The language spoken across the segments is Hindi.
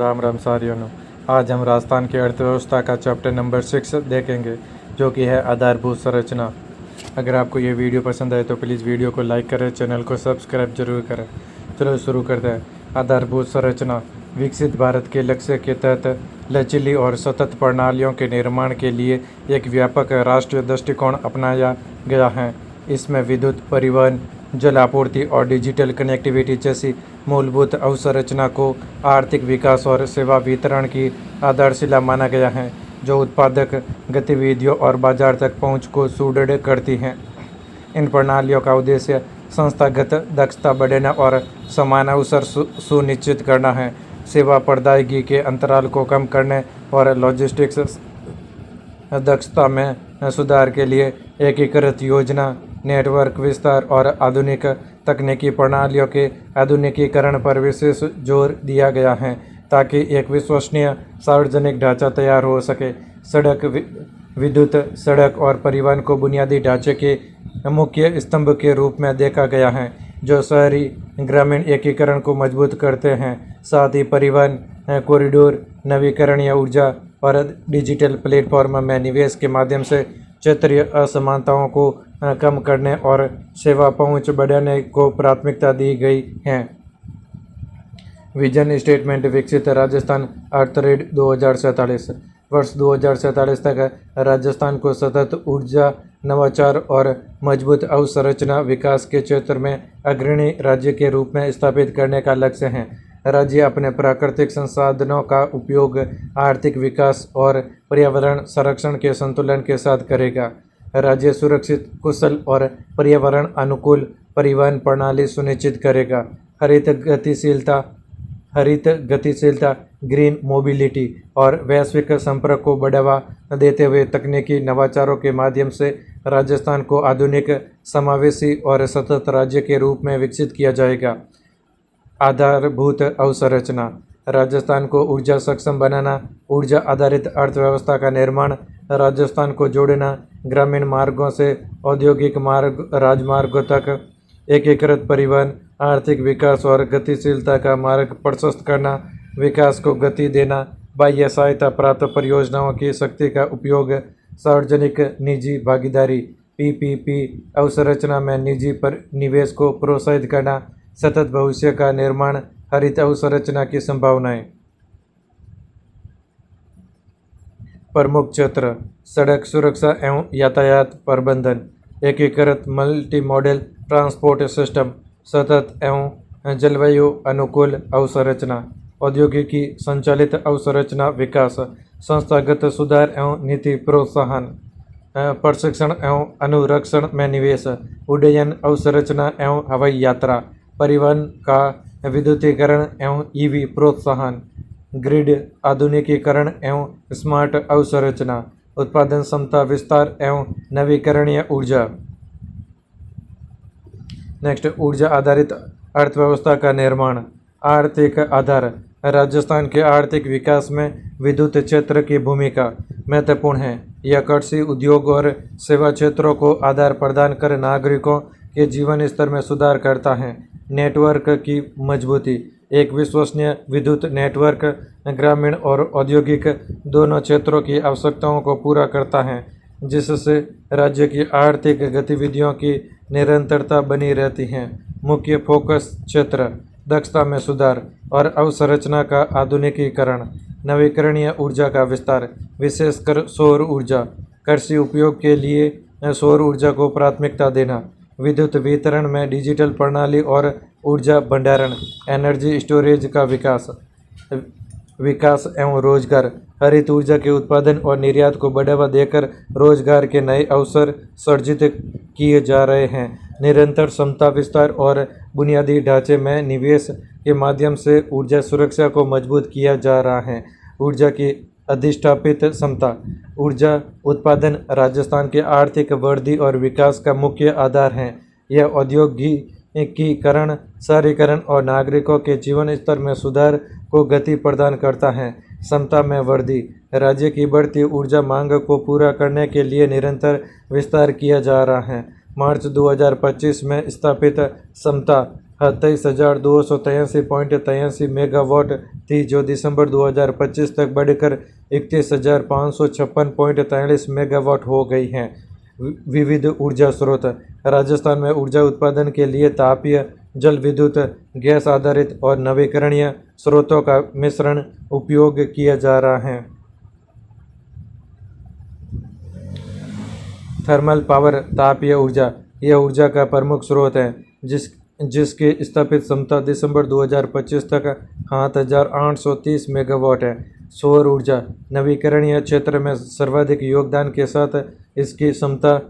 राम राम सारियों। आज हम राजस्थान की अर्थव्यवस्था का चैप्टर नंबर 6 देखेंगे, जो कि है आधारभूत संरचना। अगर आपको ये वीडियो पसंद आए तो प्लीज़ वीडियो को लाइक करें, चैनल को सब्सक्राइब जरूर करें। चलो शुरू करते हैं। आधारभूत संरचना विकसित भारत के लक्ष्य के तहत लचीली और सतत प्रणालियों के निर्माण के लिए एक व्यापक राष्ट्रीय दृष्टिकोण अपनाया गया है। इसमें विद्युत, परिवहन, जल आपूर्ति और डिजिटल कनेक्टिविटी जैसी मूलभूत अवसंरचना को आर्थिक विकास और सेवा वितरण की आधारशिला माना गया है, जो उत्पादक गतिविधियों और बाजार तक पहुंच को सुदृढ़ करती हैं। इन प्रणालियों का उद्देश्य संस्थागत दक्षता बढ़ाना और समान अवसर सुनिश्चित करना है, सेवा प्रदायगी के अंतराल को कम करने और लॉजिस्टिक्स दक्षता में सुधार के लिए एकीकृत योजना, नेटवर्क विस्तार और आधुनिक तकनीकी प्रणालियों के आधुनिकीकरण पर विशेष जोर दिया गया है, ताकि एक विश्वसनीय सार्वजनिक ढांचा तैयार हो सके। सड़क, विद्युत, सड़क और परिवहन को बुनियादी ढांचे के मुख्य स्तंभ के रूप में देखा गया है, जो शहरी ग्रामीण एकीकरण को मजबूत करते हैं। साथ ही परिवहन कॉरिडोर, नवीकरणीय ऊर्जा और डिजिटल प्लेटफॉर्म में निवेश के माध्यम से क्षेत्रीय असमानताओं को कम करने और सेवा पहुंच बढ़ाने को प्राथमिकता दी गई है। विजन स्टेटमेंट विकसित राजस्थान अर्थरेड 2047। वर्ष 2047 तक राजस्थान को सतत ऊर्जा, नवाचार और मजबूत अवसंरचना विकास के क्षेत्र में अग्रणी राज्य के रूप में स्थापित करने का लक्ष्य है। राज्य अपने प्राकृतिक संसाधनों का उपयोग आर्थिक विकास और पर्यावरण संरक्षण के संतुलन के साथ करेगा। राज्य सुरक्षित, कुशल और पर्यावरण अनुकूल परिवहन प्रणाली सुनिश्चित करेगा। हरित गतिशीलता, ग्रीन मोबिलिटी और वैश्विक संपर्क को बढ़ावा देते हुए तकनीकी नवाचारों के माध्यम से राजस्थान को आधुनिक, समावेशी और सतत राज्य के रूप में विकसित किया जाएगा। आधारभूत अवसंरचना राजस्थान को ऊर्जा सक्षम बनाना, ऊर्जा आधारित अर्थव्यवस्था का निर्माण, राजस्थान को जोड़ना, ग्रामीण मार्गों से औद्योगिक मार्ग, राजमार्गों तक एकीकृत परिवहन, आर्थिक विकास और गतिशीलता का मार्ग प्रशस्त करना, विकास को गति देना, बाह्य सहायता प्राप्त परियोजनाओं की शक्ति का उपयोग, सार्वजनिक निजी भागीदारी पीपीपी अवसंरचना में निजी पर निवेश को प्रोत्साहित करना, सतत भविष्य का निर्माण, हरित अवसंरचना की संभावनाएं। प्रमुख क्षेत्र: सड़क सुरक्षा एवं यातायात प्रबंधन, एकीकृत मल्टी मॉडल ट्रांसपोर्ट सिस्टम, सतत एवं जलवायु अनुकूल अवसंरचना, औद्योगिकी संचालित अवसंरचना विकास, संस्थागत सुधार एवं नीति प्रोत्साहन, प्रशिक्षण एवं अनुरक्षण में निवेश, उड्डयन अवसंरचना एवं हवाई यात्रा, परिवहन का विद्युतीकरण एवं ईवी प्रोत्साहन, ग्रिड आधुनिकीकरण एवं स्मार्ट अवसंरचना, उत्पादन क्षमता विस्तार एवं नवीकरणीय ऊर्जा। नेक्स्ट, ऊर्जा आधारित अर्थव्यवस्था का निर्माण। आर्थिक आधार: राजस्थान के आर्थिक विकास में विद्युत क्षेत्र की भूमिका महत्वपूर्ण है। यह कृषि, उद्योग और सेवा क्षेत्रों को आधार प्रदान कर नागरिकों के जीवन स्तर में सुधार करता है। नेटवर्क की मजबूती: एक विश्वसनीय विद्युत नेटवर्क ग्रामीण और औद्योगिक दोनों क्षेत्रों की आवश्यकताओं को पूरा करता है, जिससे राज्य की आर्थिक गतिविधियों की निरंतरता बनी रहती है। मुख्य फोकस क्षेत्र: दक्षता में सुधार और अवसंरचना का आधुनिकीकरण, नवीकरणीय ऊर्जा का विस्तार, विशेषकर सौर ऊर्जा, कृषि उपयोग के लिए सौर ऊर्जा को प्राथमिकता देना, विद्युत वितरण में डिजिटल प्रणाली और ऊर्जा भंडारण, एनर्जी स्टोरेज का विकास एवं रोजगार, हरित ऊर्जा के उत्पादन और निर्यात को बढ़ावा देकर रोजगार के नए अवसर सृजित किए जा रहे हैं। निरंतर क्षमता विस्तार और बुनियादी ढांचे में निवेश के माध्यम से ऊर्जा सुरक्षा को मजबूत किया जा रहा है। ऊर्जा की अधिष्ठापित क्षमता: ऊर्जा उत्पादन राजस्थान के आर्थिक वृद्धि और विकास का मुख्य आधार है। यह औद्योगिकीकरण, शहरीकरण और नागरिकों के जीवन स्तर में सुधार को गति प्रदान करता है। क्षमता में वृद्धि: राज्य की बढ़ती ऊर्जा मांग को पूरा करने के लिए निरंतर विस्तार किया जा रहा है। मार्च 2025 में स्थापित क्षमता 27,283.83 मेगावाट थी, जो दिसंबर 2025 तक बढ़कर 31,556.43 मेगावाट हो गई हैं। विविध ऊर्जा स्रोत। राजस्थान में ऊर्जा उत्पादन के लिए तापीय, जल विद्युत, गैस आधारित और नवीकरणीय स्रोतों का मिश्रण उपयोग किया जा रहा है। Thermal power. तापीय ऊर्जा यह ऊर्जा का प्रमुख स्रोत है जिसकी स्थापित क्षमता दिसंबर 2025 तक 7,830 मेगावाट है। सौर ऊर्जा। नवीकरणीय क्षेत्र में सर्वाधिक योगदान के साथ इसकी क्षमता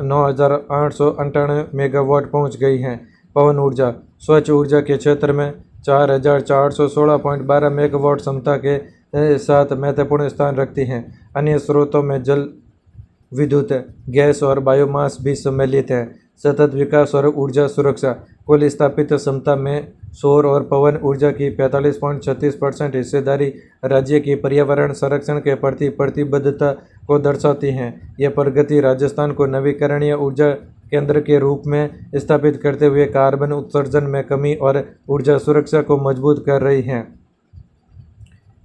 9,898 मेगावाट पहुंच गई है। पवन ऊर्जा। स्वच्छ ऊर्जा के क्षेत्र में 4,416.12 मेगावाट क्षमता के साथ महत्वपूर्ण स्थान रखती हैं। अन्य स्रोतों में जल विद्युत, गैस और बायोमास भी सम्मिलित है। सतत विकास और ऊर्जा सुरक्षा। कुल स्थापित क्षमता में सौर और पवन ऊर्जा की 45.36% हिस्सेदारी राज्य की पर्यावरण संरक्षण के प्रति प्रतिबद्धता को दर्शाती है। यह प्रगति राजस्थान को नवीकरणीय ऊर्जा केंद्र के रूप में स्थापित करते हुए कार्बन उत्सर्जन में कमी और ऊर्जा सुरक्षा को मजबूत कर रही है।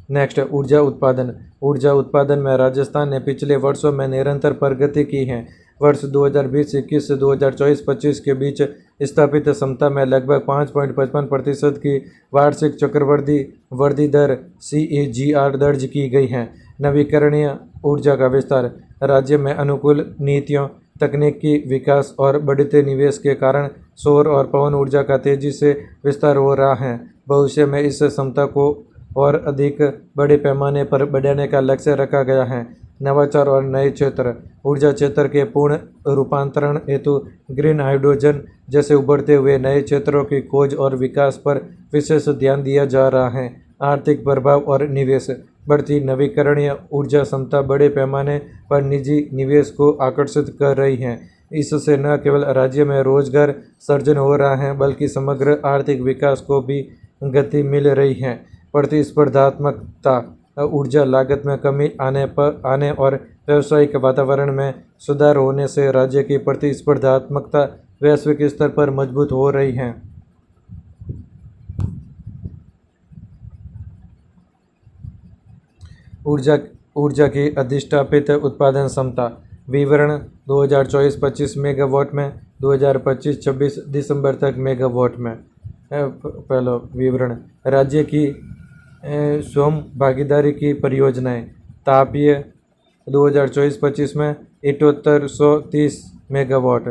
नेक्स्ट, ऊर्जा उत्पादन। ऊर्जा उत्पादन में राजस्थान ने पिछले वर्षों में निरंतर प्रगति की है। वर्ष 2020-21 से 2024-25 के बीच स्थापित क्षमता में लगभग 5.55% की वार्षिक चक्रवृद्धि वृद्धि दर CAGR दर्ज की गई है। नवीकरणीय ऊर्जा का विस्तार। राज्य में अनुकूल नीतियों, तकनीकी विकास और बढ़ते निवेश के कारण सौर और पवन ऊर्जा का तेजी से विस्तार हो रहा है। भविष्य में इस क्षमता को और अधिक बड़े पैमाने पर बढ़ाने का लक्ष्य रखा गया है। नवाचार और नए क्षेत्र। ऊर्जा क्षेत्र के पूर्ण रूपांतरण हेतु ग्रीन हाइड्रोजन जैसे उभरते हुए नए क्षेत्रों की खोज और विकास पर विशेष ध्यान दिया जा रहा है। आर्थिक प्रभाव और निवेश। बढ़ती नवीकरणीय ऊर्जा क्षमता बड़े पैमाने पर निजी निवेश को आकर्षित कर रही है। इससे न केवल राज्य में रोजगार सृजन हो रहा है, बल्कि समग्र आर्थिक विकास को भी गति मिल रही है। प्रतिस्पर्धात्मकता। ऊर्जा लागत में कमी आने और व्यावसायिक वातावरण में सुधार होने से राज्य की प्रतिस्पर्धात्मकता वैश्विक स्तर पर मजबूत हो रही है। ऊर्जा की अधिष्ठापित उत्पादन क्षमता। विवरण 2024-25 मेगावाट में, 2025-26 दिसंबर तक मेगावाट में। पहला विवरण। राज्य की स्वयं भागीदारी की परियोजनाएं। तापीय 2024-25 में 7830 मेगावाट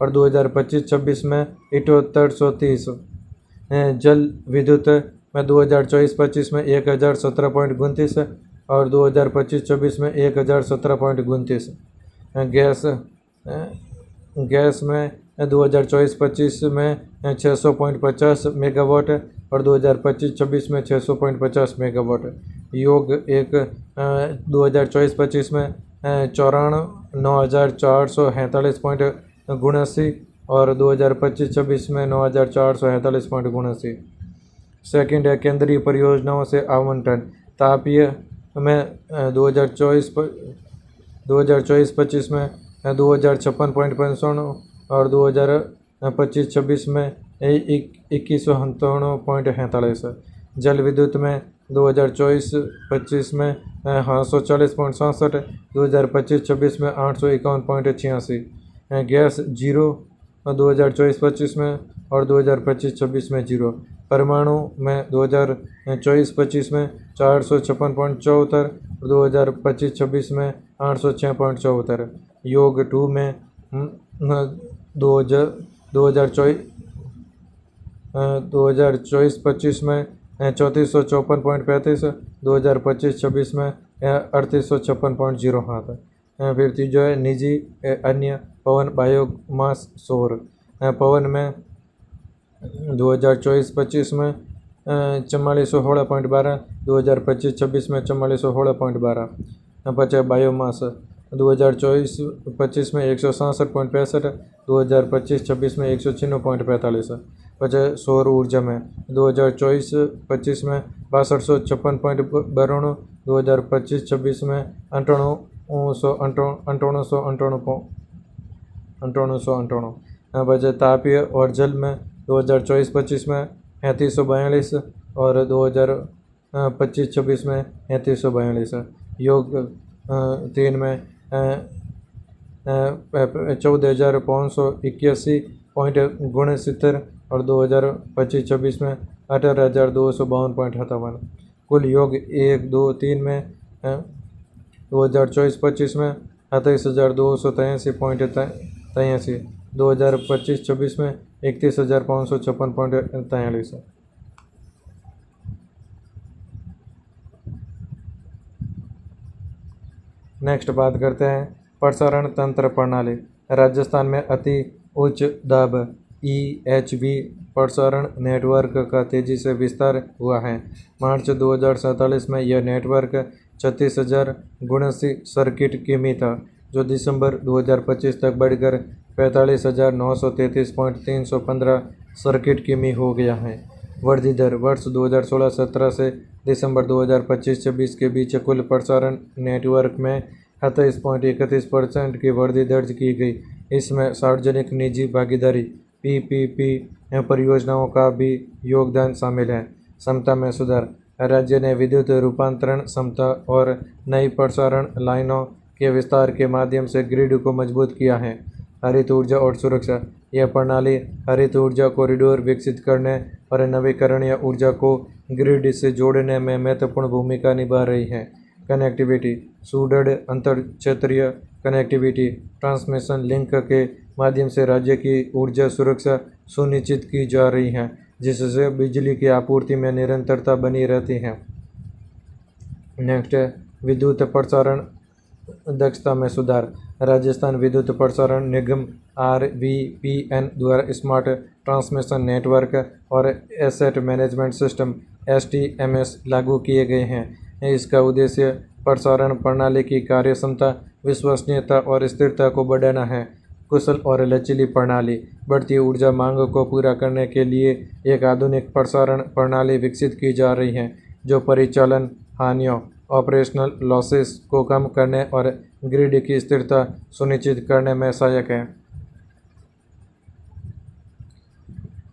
और 2025-26 में 7830। जल विद्युत में 2024-25 में 1017.29 और 2025-26 में 1017.29। गैस में 2024-25 में 600.50 मेगावाट और 2025-26 में 600.50 मेगावाट। योग एक 2024-25 में 94,447.79 और 2025-26 में 9,447.79। सेकंड है केंद्रीय परियोजनाओं से आवंटन। तापीय में 2024-25 में 2056.55 और 2025-26 में 2197.43। जल विद्युत में 2024-25 में 840.67, 2025-26 में 851.86। गैस जीरो 2024-25 में और 2025-26 में जीरो। परमाणु में 2024-25 में 456.74, 2025-26 में 806.74। योग 2 में 2024-25 में 3454.35, 2025-26 में 3856.07। फिर तीजो है निजी अन्य पवन बायोमास सौर। पवन में 2024-25 में 4416.12, 2025-26 में 4416.12। बचे बायोमास 2024-25 में 167.65, 2025-26 में 196.45। बचे सौर ऊर्जा में 2024-25 में 6256.92, 2025-26 में 9898। बचे तापीय और जल में 2024-25 में 3342 और 2025-26 में 3342। योग 3 में 14,581.69 और 2025-26 में 18,252.58। कुल योग 1, 2, 3 में 2024-25 में 28,283.83, 2025-26 में 31,556.43। नेक्स्ट बात करते हैं प्रसारण तंत्र प्रणाली। राजस्थान में अति उच्च दाब EHV प्रसारण नेटवर्क का तेजी से विस्तार हुआ है। मार्च 2047 में यह नेटवर्क 36,079 सर्किट किमी था, जो दिसंबर 2025 तक बढ़कर 45,933.315 सर्किट किमी हो गया है। वृद्धि दर वर्ष 2016-17 से दिसंबर 2025-26 के बीच कुल प्रसारण नेटवर्क में 28.31% की वृद्धि दर्ज की गई। इसमें सार्वजनिक निजी भागीदारी PPP परियोजनाओं का भी योगदान शामिल है। क्षमता में सुधार। राज्य ने विद्युत रूपांतरण क्षमता और नई प्रसारण लाइनों के विस्तार के माध्यम से ग्रिड को मजबूत किया है। हरित ऊर्जा और सुरक्षा। यह प्रणाली हरित ऊर्जा कॉरिडोर विकसित करने और नवीकरणीय ऊर्जा को ग्रिड से जोड़ने में महत्वपूर्ण भूमिका निभा रही है। कनेक्टिविटी। सुदृढ़ अंतर क्षेत्रीय कनेक्टिविटी ट्रांसमिशन लिंक के माध्यम से राज्य की ऊर्जा सुरक्षा सुनिश्चित की जा रही है, जिससे बिजली की आपूर्ति में निरंतरता बनी रहती है। नेक्स्ट है विद्युत प्रसारण दक्षता में सुधार। राजस्थान विद्युत प्रसारण निगम RVPN द्वारा स्मार्ट ट्रांसमिशन नेटवर्क और एसेट मैनेजमेंट सिस्टम STMS लागू किए गए हैं। इसका उद्देश्य प्रसारण प्रणाली की कार्यक्षमता, विश्वसनीयता और स्थिरता को बढ़ाना है। कुशल और लचीली प्रणाली। बढ़ती ऊर्जा मांग को पूरा करने के लिए एक आधुनिक प्रसारण प्रणाली विकसित की जा रही है, जो परिचालन हानियों ऑपरेशनल लॉसेस को कम करने और ग्रिड की स्थिरता सुनिश्चित करने में सहायक है।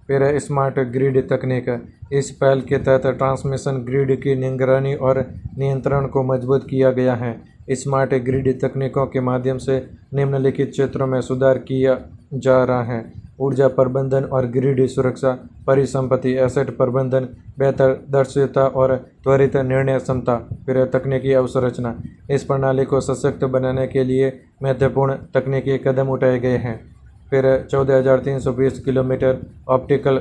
फिर है स्मार्ट ग्रिड तकनीक। इस पहल के तहत ट्रांसमिशन ग्रिड की निगरानी और नियंत्रण को मजबूत किया गया है। स्मार्ट ग्रिड तकनीकों के माध्यम से निम्नलिखित क्षेत्रों में सुधार किया जा रहा है। ऊर्जा प्रबंधन और ग्रिड सुरक्षा, परिसंपत्ति एसेट प्रबंधन, बेहतर दक्षता और त्वरित निर्णय क्षमता। फिर तकनीकी अवसंरचना। इस प्रणाली को सशक्त बनाने के लिए महत्वपूर्ण तकनीकी कदम उठाए गए हैं। फिर 14,320 kilometre optical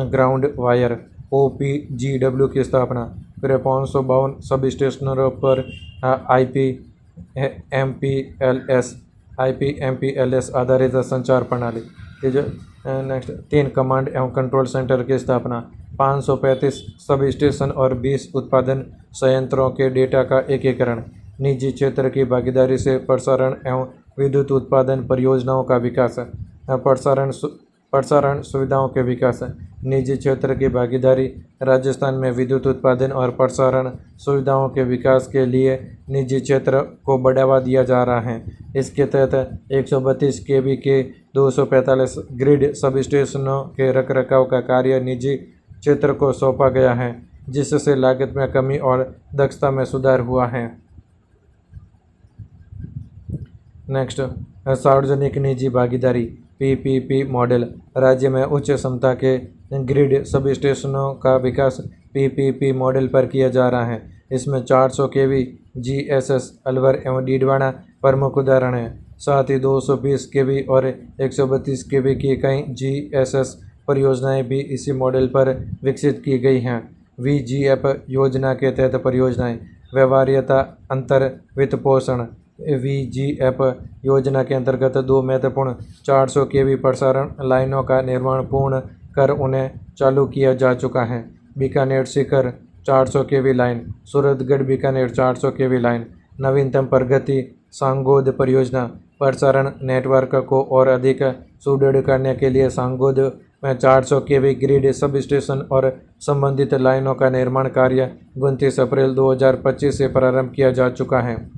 ground wire OPGW की स्थापना। फिर 552 सब स्टेशनों पर IP-MPLS आधारित संचार प्रणाली। नेक्स्ट 3 कमांड एवं कंट्रोल सेंटर की स्थापना। 535 सब स्टेशन और 20 उत्पादन संयंत्रों के डेटा का एकीकरण। निजी क्षेत्र की भागीदारी से प्रसारण एवं विद्युत उत्पादन परियोजनाओं का विकास। प्रसारण सुविधाओं के विकास। निजी क्षेत्र की भागीदारी। राजस्थान में विद्युत उत्पादन और प्रसारण सुविधाओं के विकास के लिए निजी क्षेत्र को बढ़ावा दिया जा रहा है। इसके तहत 132 kV के 245 ग्रिड सब स्टेशनों के रखरखाव का कार्य निजी क्षेत्र को सौंपा गया है, जिससे लागत में कमी और दक्षता में सुधार हुआ है। नेक्स्ट सार्वजनिक निजी भागीदारी PPP मॉडल। राज्य में उच्च क्षमता के ग्रिड सब स्टेशनों का विकास PPP मॉडल पर किया जा रहा है। इसमें 400 kV GSS अलवर एवं डीडवाना प्रमुख उदाहरण हैं। साथ ही 220 kV और 132 kV की कई GSS परियोजनाएं भी इसी मॉडल पर विकसित की गई हैं। VGF योजना के तहत परियोजनाएं। व्यवहार्यता अंतर वित्तपोषण। VGF योजना के अंतर्गत 2 महत्वपूर्ण 400 kV प्रसारण लाइनों का निर्माण पूर्ण कर उन्हें चालू किया जा चुका है। Bikaner Sikar 400 kV line, Suratgarh Bikaner 400 kV line. नवीनतम प्रगति सांगोद परियोजना। प्रसारण नेटवर्क को और अधिक सुदृढ़ करने के लिए सांगोद में 400 kV ग्रिड सब स्टेशन और संबंधित लाइनों का निर्माण कार्य 29 अप्रैल 2025 से प्रारंभ किया जा चुका है।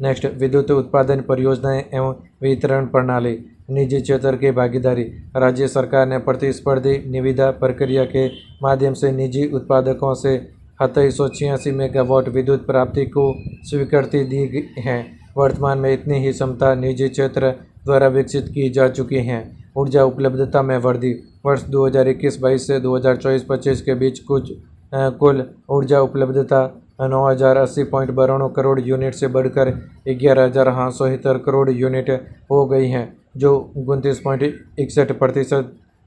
नेक्स्ट विद्युत उत्पादन परियोजनाएं एवं वितरण प्रणाली। निजी क्षेत्र की भागीदारी। राज्य सरकार ने प्रतिस्पर्धी निविदा प्रक्रिया के माध्यम से निजी उत्पादकों से 2786 मेगावाट विद्युत प्राप्ति को स्वीकृति दी है। वर्तमान में इतनी ही क्षमता निजी क्षेत्र द्वारा विकसित की जा चुकी हैं। ऊर्जा उपलब्धता में वृद्धि। वर्ष 2021-22 से 2024-25 के बीच कुल ऊर्जा उपलब्धता 9080.92 करोड़ यूनिट से बढ़कर 11,871 करोड़ यूनिट हो गई हैं, जो 29.61%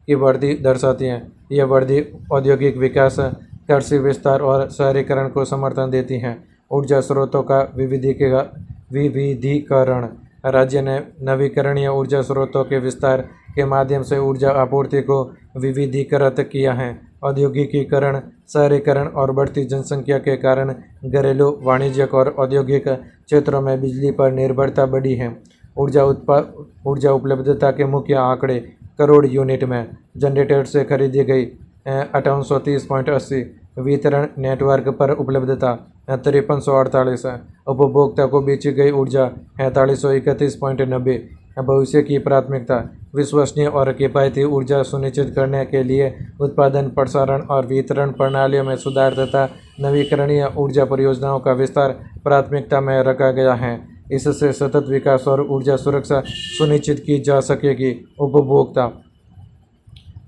की वृद्धि दर्शाती है। यह वृद्धि औद्योगिक विकास, कृषि विस्तार और शहरीकरण को समर्थन देती हैं। ऊर्जा स्रोतों का विविधीकरण। राज्य ने नवीकरणीय ऊर्जा स्रोतों के विस्तार के माध्यम से ऊर्जा आपूर्ति को विविधीकृत किया है। औद्योगिकीकरण, शहरीकरण और बढ़ती जनसंख्या के कारण घरेलू, वाणिज्यिक और औद्योगिक क्षेत्रों में बिजली पर निर्भरता बढ़ी है। ऊर्जा उपलब्धता के मुख्य आंकड़े करोड़ यूनिट में। जनरेटर से खरीदी गई 5830.80। वितरण नेटवर्क पर उपलब्धता 5348 है। उपभोक्ता को बेची गई ऊर्जा 4331.90। भविष्य की प्राथमिकता। विश्वसनीय और किफ़ायती ऊर्जा सुनिश्चित करने के लिए उत्पादन, प्रसारण और वितरण प्रणालियों में सुधार तथा नवीकरणीय ऊर्जा परियोजनाओं का विस्तार प्राथमिकता में रखा गया है। इससे सतत विकास और ऊर्जा सुरक्षा सुनिश्चित की जा सकेगी। उपभोक्ता।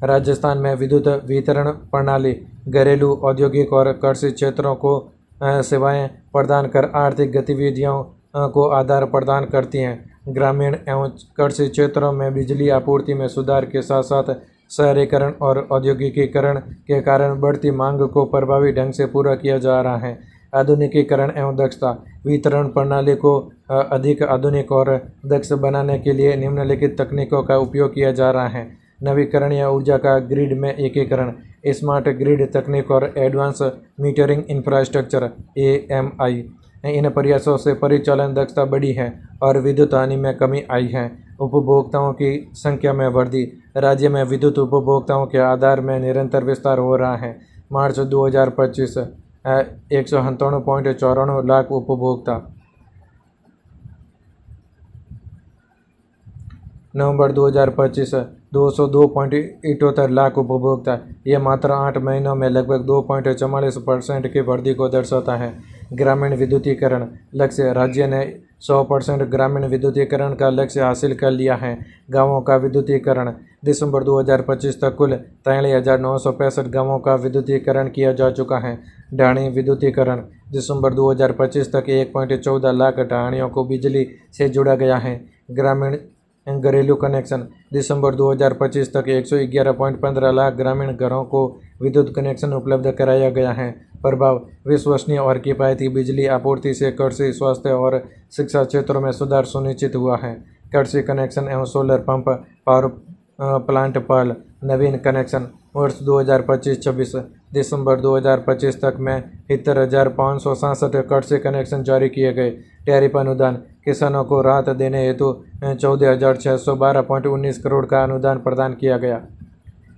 राजस्थान में विद्युत वितरण प्रणाली घरेलू, औद्योगिक और कृषि क्षेत्रों को सेवाएं प्रदान कर आर्थिक गतिविधियों को आधार प्रदान करती हैं। ग्रामीण एवं कृषि क्षेत्रों में बिजली आपूर्ति में सुधार के साथ साथ शहरीकरण और औद्योगिकीकरण के कारण बढ़ती मांग को प्रभावी ढंग से पूरा किया जा रहा है। आधुनिकीकरण एवं दक्षता। वितरण प्रणाली को अधिक आधुनिक और दक्ष बनाने के लिए निम्नलिखित तकनीकों का उपयोग किया जा रहा है। नवीकरणीय ऊर्जा का ग्रिड में एकीकरण, स्मार्ट ग्रिड तकनीक और एडवांस मीटरिंग इंफ्रास्ट्रक्चर AMI। इन प्रयासों से परिचालन दक्षता बढ़ी है और विद्युत हानि में कमी आई है। उपभोक्ताओं की संख्या में वृद्धि। राज्य में विद्युत उपभोक्ताओं के आधार में निरंतर विस्तार हो रहा है। मार्च 2025 197.94 लाख उपभोक्ता। नवंबर 2025 202.78 लाख उपभोक्ता। यह मात्र 8 महीनों में लगभग 2.44% की वृद्धि को दर्शाता है। ग्रामीण विद्युतीकरण लक्ष्य। राज्य ने 100% ग्रामीण विद्युतीकरण का लक्ष्य हासिल कर लिया है। गांवों का विद्युतीकरण। दिसंबर 2025 तक कुल 43,965 गांवों का विद्युतीकरण किया जा चुका है। ढाणी विद्युतीकरण। दिसंबर 2025 तक 1.14 लाख ढाणियों को बिजली से जोड़ा गया है। ग्रामीण घरेलू कनेक्शन। दिसंबर 2025 तक 111.15 लाख ग्रामीण घरों को विद्युत कनेक्शन उपलब्ध कराया गया है। प्रभाव। विश्वसनीय और किफ़ायती बिजली आपूर्ति से कृषि, स्वास्थ्य और शिक्षा क्षेत्रों में सुधार सुनिश्चित हुआ है। कृषि कनेक्शन एवं सोलर पंप पावर प्लांट पहल। नवीन कनेक्शन। वर्ष 2025-26 दिसंबर 2025 तक में 73,567 कृषि कनेक्शन जारी किए गए। टैरिफ अनुदान। किसानों को राहत देने हेतु 14,612.19 करोड़ का अनुदान प्रदान किया गया।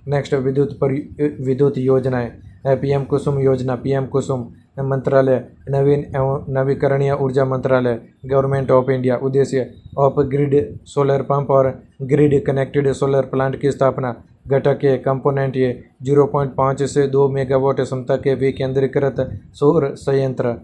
नेक्स्ट विद्युत योजनाएं। PM कुसुम योजना। PM कुसुम मंत्रालय नवीन एवं नवीकरणीय ऊर्जा मंत्रालय, गवर्नमेंट ऑफ इंडिया। उद्देश्य ऑफ ग्रिड सोलर पंप और ग्रिड कनेक्टेड सोलर प्लांट की स्थापना। घटक के कंपोनेंट ये 0.5 से 2 मेगावाट क्षमता के विकेंद्रीकृत सौर संयंत्र।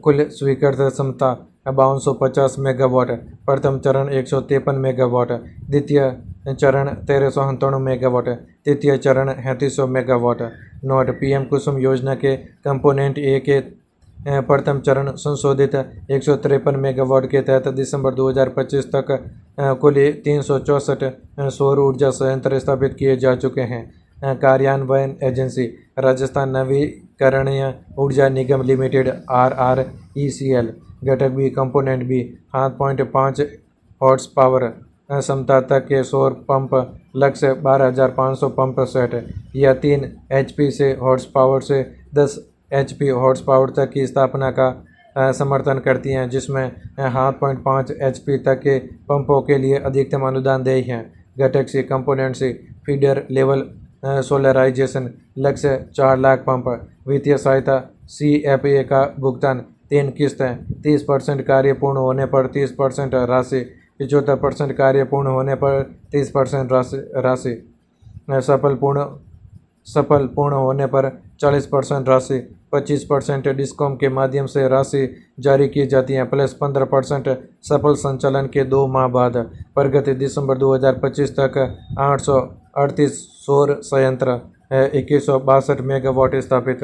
कुल स्वीकृत क्षमता 5250 मेगावाट। प्रथम चरण 153 मेगावाट, द्वितीय चरण 1397 मेगावाट, तृतीय चरण 3300 मेगावाट। नोट। PM कुसुम योजना के कंपोनेंट ए के प्रथम चरण संशोधित 153 मेगावाट के तहत दिसंबर 2025 तक कुल 364 सौर ऊर्जा संयंत्र स्थापित किए जा चुके हैं। कार्यान्वयन एजेंसी राजस्थान नवीकरणीय ऊर्जा निगम लिमिटेड RRECL। घटक B component B 7.5 horse power क्षमता तक के सौर पंप, लक्ष्य 12,500 पंप सेट या 3 HP से हॉर्स पावर से 10 HP हॉर्स पावर तक की स्थापना का समर्थन करती हैं, जिसमें 7.5 HP तक के पंपों के लिए अधिकतम अनुदान देय हैं। घटक C component C feeder level solarisation, लक्ष्य 4 लाख पंप। वित्तीय सहायता CFA का भुगतान 3 किस्त है। 30% कार्य पूर्ण होने पर 30% राशि 75% कार्य पूर्ण होने पर 30% राशि सफल पूर्ण होने पर 40% राशि, 25% डिस्कॉम के माध्यम से राशि जारी की जाती है, प्लस 15% सफल संचालन के 2 माह बाद। प्रगति दिसंबर 2025 तक 838 सौर संयंत्र 2162 मेगावाट स्थापित।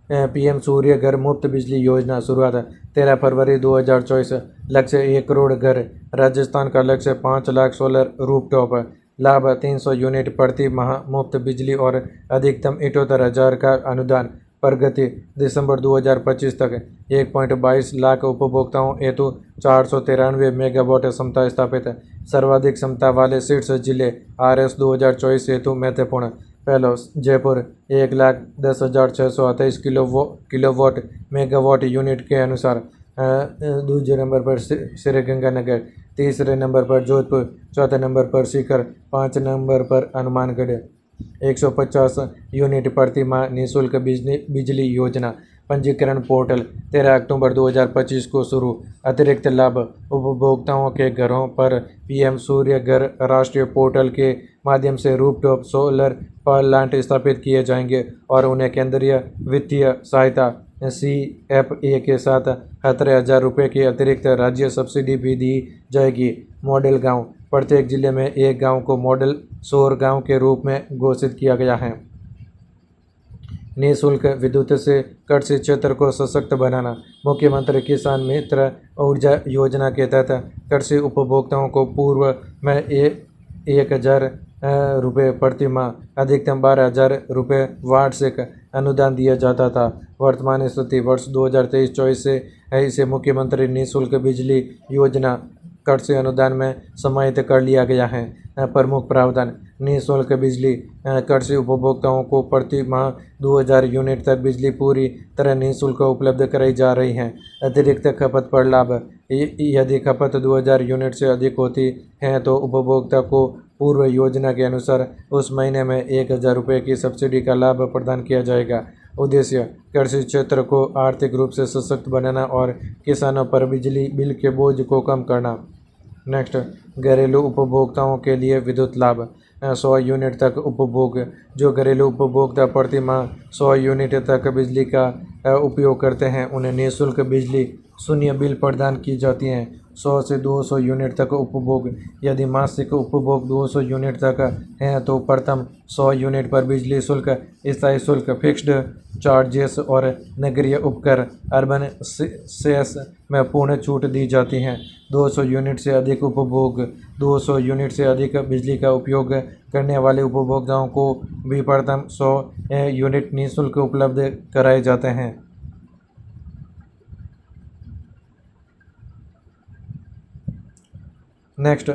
पीएम सूर्य घर मुफ्त बिजली योजना शुरुआत 13 फरवरी 2024। लक्ष्य 1 करोड़ घर। राजस्थान का लक्ष्य 5 लाख सोलर रूफटॉप। लाभ 300 यूनिट प्रति माह मुफ्त बिजली और अधिकतम 78,000 का अनुदान। प्रगति दिसंबर 2025 तक 1.22 लाख उपभोक्ताओं हेतु 493 मेगावाट क्षमता स्थापित। सर्वाधिक क्षमता वाले शीर्ष जिले RS 2024 हेतु महत्वपूर्ण। पहला जयपुर 1,10,628 किलोवाट मेगावाट यूनिट के अनुसार। दूसरे नंबर पर श्रीगंगानगर, तीसरे नंबर पर जोधपुर, चौथे नंबर पर सीकर, 5 नंबर पर हनुमानगढ़। 150 यूनिट प्रति माह निःशुल्क बिजली योजना। पंजीकरण पोर्टल 13 अक्टूबर 2025 को शुरू। अतिरिक्त लाभ उपभोक्ताओं के घरों पर पीएम सूर्य घर राष्ट्रीय पोर्टल के माध्यम से रूफटॉप सोलर प्लांट स्थापित किए जाएंगे और उन्हें केंद्रीय वित्तीय सहायता CFA के साथ 17,000 रुपये की अतिरिक्त राज्य सब्सिडी भी दी जाएगी। मॉडल गांव, प्रत्येक जिले में एक गांव को मॉडल सौर गांव के रूप में घोषित किया गया है। निःशुल्क विद्युत से कृषि क्षेत्र को सशक्त बनाना। मुख्यमंत्री किसान मित्र ऊर्जा योजना के तहत कृषि उपभोक्ताओं को पूर्व में 1,000 रुपये प्रति माह, अधिकतम 12,000 रुपये वार्षिक अनुदान दिया जाता था। वर्तमान स्थिति वर्ष 2023-24 से इसे मुख्यमंत्री निःशुल्क बिजली योजना कृषि अनुदान में समाहित कर लिया गया है। प्रमुख प्रावधान: निःशुल्क बिजली कृषि उपभोक्ताओं को प्रति माह 2,000 यूनिट तक बिजली पूरी तरह निःशुल्क उपलब्ध कराई जा रही है। अतिरिक्त खपत पर लाभ: यदि खपत 2,000 यूनिट से अधिक होती है तो उपभोक्ता को पूर्व योजना के अनुसार उस महीने में 1,000 रुपये की सब्सिडी का लाभ प्रदान किया जाएगा। उद्देश्य: कृषि क्षेत्र को आर्थिक रूप से सशक्त बनाना और किसानों पर बिजली बिल के बोझ को कम करना। नेक्स्ट, घरेलू उपभोक्ताओं के लिए विद्युत लाभ। 100 यूनिट तक उपभोग: जो घरेलू उपभोक्ता प्रति माह 100 यूनिट तक बिजली का उपयोग करते हैं उन्हें निःशुल्क बिजली शून्य बिल प्रदान की जाती हैं। 100 से 200 यूनिट तक उपभोग: यदि मासिक उपभोग 200 यूनिट तक है तो प्रथम 100 यूनिट पर बिजली शुल्क, स्थायी शुल्क, फिक्स्ड चार्जेस और नगरीय उपकर अर्बन सेस में पूर्ण छूट दी जाती हैं। 200 यूनिट से अधिक उपभोग: 200 यूनिट से अधिक बिजली का उपयोग करने वाले उपभोक्ताओं को भी प्रथम 100 यूनिट निःशुल्क उपलब्ध कराए जाते हैं। Next,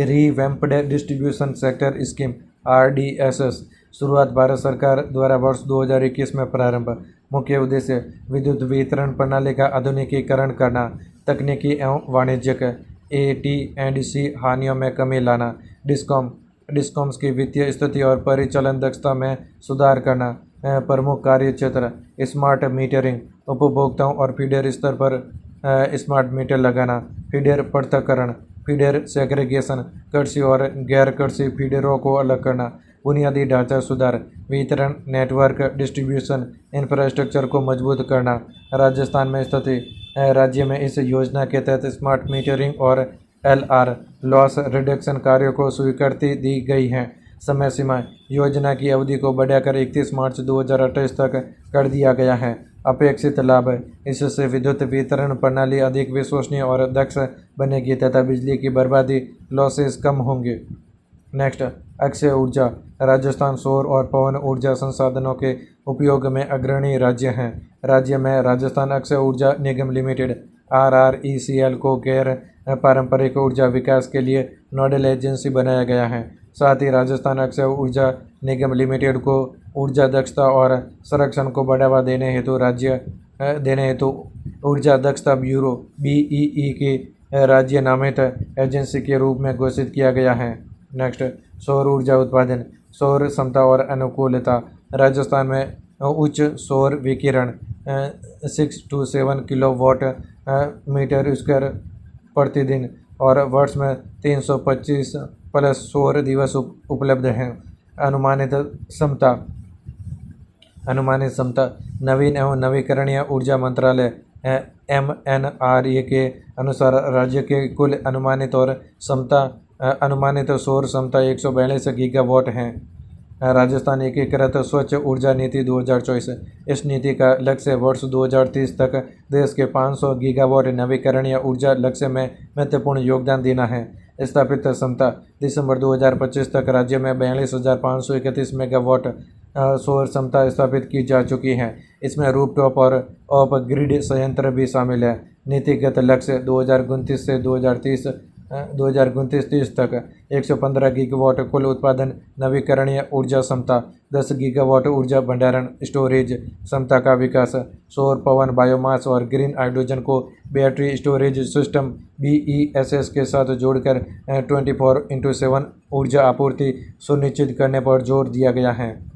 revamped distribution sector scheme RDSS शुरुआत भारत सरकार द्वारा वर्ष 2021 में प्रारंभ। मुख्य उद्देश्य: विद्युत वितरण प्रणाली का आधुनिकीकरण करना, तकनीकी एवं वाणिज्यिक AT&C हानियों में कमी लाना, डिस्कॉम्स की वित्तीय स्थिति और परिचालन दक्षता में सुधार करना। प्रमुख कार्य क्षेत्र: स्मार्ट मीटरिंग, उपभोक्ताओं और फीडर स्तर पर स्मार्ट मीटर लगाना, फीडर पृथक्करण, फीडर सेग्रीगेशन, कृषि और गैर कृषि फीडरों को अलग करना, बुनियादी ढांचा सुधार, वितरण नेटवर्क डिस्ट्रीब्यूशन इंफ्रास्ट्रक्चर को मजबूत करना। राजस्थान में स्थिति: राज्य में इस योजना के तहत स्मार्ट मीटरिंग और LR लॉस रिडक्शन कार्यों को स्वीकृति दी गई है। समय सीमा: योजना की अवधि को बढ़ाकर 31 मार्च 2028 तक कर दिया गया है। अपेक्षित लाभ: इससे विद्युत वितरण प्रणाली अधिक विश्वसनीय और दक्ष बनेगी तथा बिजली की बर्बादी लॉसेस कम होंगे। नेक्स्ट, अक्षय ऊर्जा। राजस्थान सौर और पवन ऊर्जा संसाधनों के उपयोग में अग्रणी राज्य हैं। राज्य में राजस्थान अक्षय ऊर्जा निगम लिमिटेड RRECL को गैर पारंपरिक ऊर्जा विकास के लिए नोडल एजेंसी बनाया गया है। साथ ही राजस्थान अक्षय ऊर्जा निगम लिमिटेड को ऊर्जा दक्षता और संरक्षण को बढ़ावा देने हेतु ऊर्जा दक्षता ब्यूरो BEE की राज्य नामित एजेंसी के रूप में घोषित किया गया है। नेक्स्ट, सौर ऊर्जा उत्पादन, सौर क्षमता और अनुकूलता। राजस्थान में उच्च सौर विकिरण 6 to 7 किलोवाट मीटर स्क्वायर प्रतिदिन और वर्ष में 325 प्लस सौर दिवस उपलब्ध हैं। अनुमानित क्षमता नवीन एवं नवीकरणीय ऊर्जा मंत्रालय MNRE के अनुसार राज्य के कुल अनुमानित सौर क्षमता 142 गीगावाट हैं। राजस्थान एकीकृत स्वच्छ ऊर्जा नीति 2024। इस नीति का लक्ष्य वर्ष 2030 तक देश के 500 गीगावाट नवीकरणीय ऊर्जा लक्ष्य में महत्वपूर्ण योगदान देना है। स्थापित क्षमता दिसंबर 2025 तक राज्य में 42,531 मेगावाट सौर क्षमता स्थापित की जा चुकी है। इसमें रूफटॉप और ऑफ ग्रिड संयंत्र भी शामिल है। नीतिगत लक्ष्य 2029 से 2029-30 तक 115 गीगावाट कुल उत्पादन नवीकरणीय ऊर्जा क्षमता, 10 गीगावाट ऊर्जा भंडारण स्टोरेज क्षमता का विकास, सौर पवन बायोमास और ग्रीन हाइड्रोजन को बैटरी स्टोरेज सिस्टम BESS के साथ जोड़कर 24/7 ऊर्जा आपूर्ति सुनिश्चित करने पर जोर दिया गया है।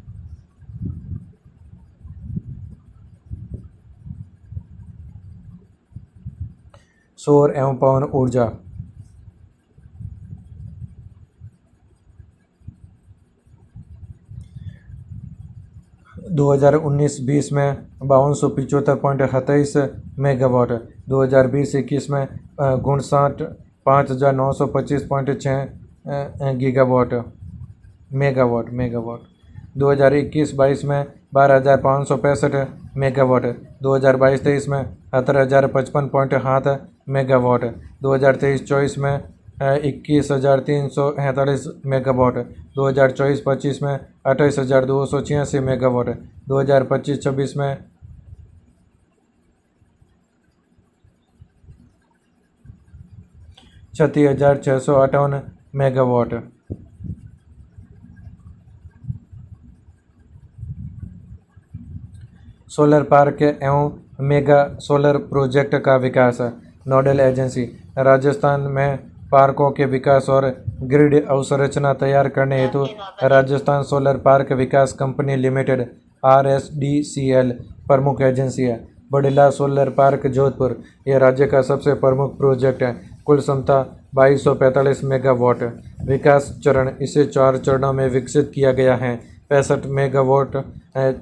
सौर एवं पवन ऊर्जा 2019-20 में 5275.27 मेगावाट, 2020-21 में 59,5925.6 गीगावाट मेगावाट, 2021-22 में 12,565 मेगावाट, 2022-23 में 17,055.7 मेगावाट, 2023-24 में 21,348 मेगावाट, 2024-25 में 28,286 मेगावाट, 2025-26 में 36,658 मेगावाट। सोलर पार्क एवं मेगा सोलर प्रोजेक्ट का विकास। नोडल एजेंसी राजस्थान में पार्कों के विकास और ग्रिड अवसंरचना तैयार करने हेतु राजस्थान सोलर पार्क विकास कंपनी लिमिटेड RSDCL प्रमुख एजेंसी है। बड़िला सोलर पार्क जोधपुर यह राज्य का सबसे प्रमुख प्रोजेक्ट है। कुल क्षमता 2245 मेगावाट। विकास चरण इसे 4 चरणों में विकसित किया गया है। 65 मेगावाट,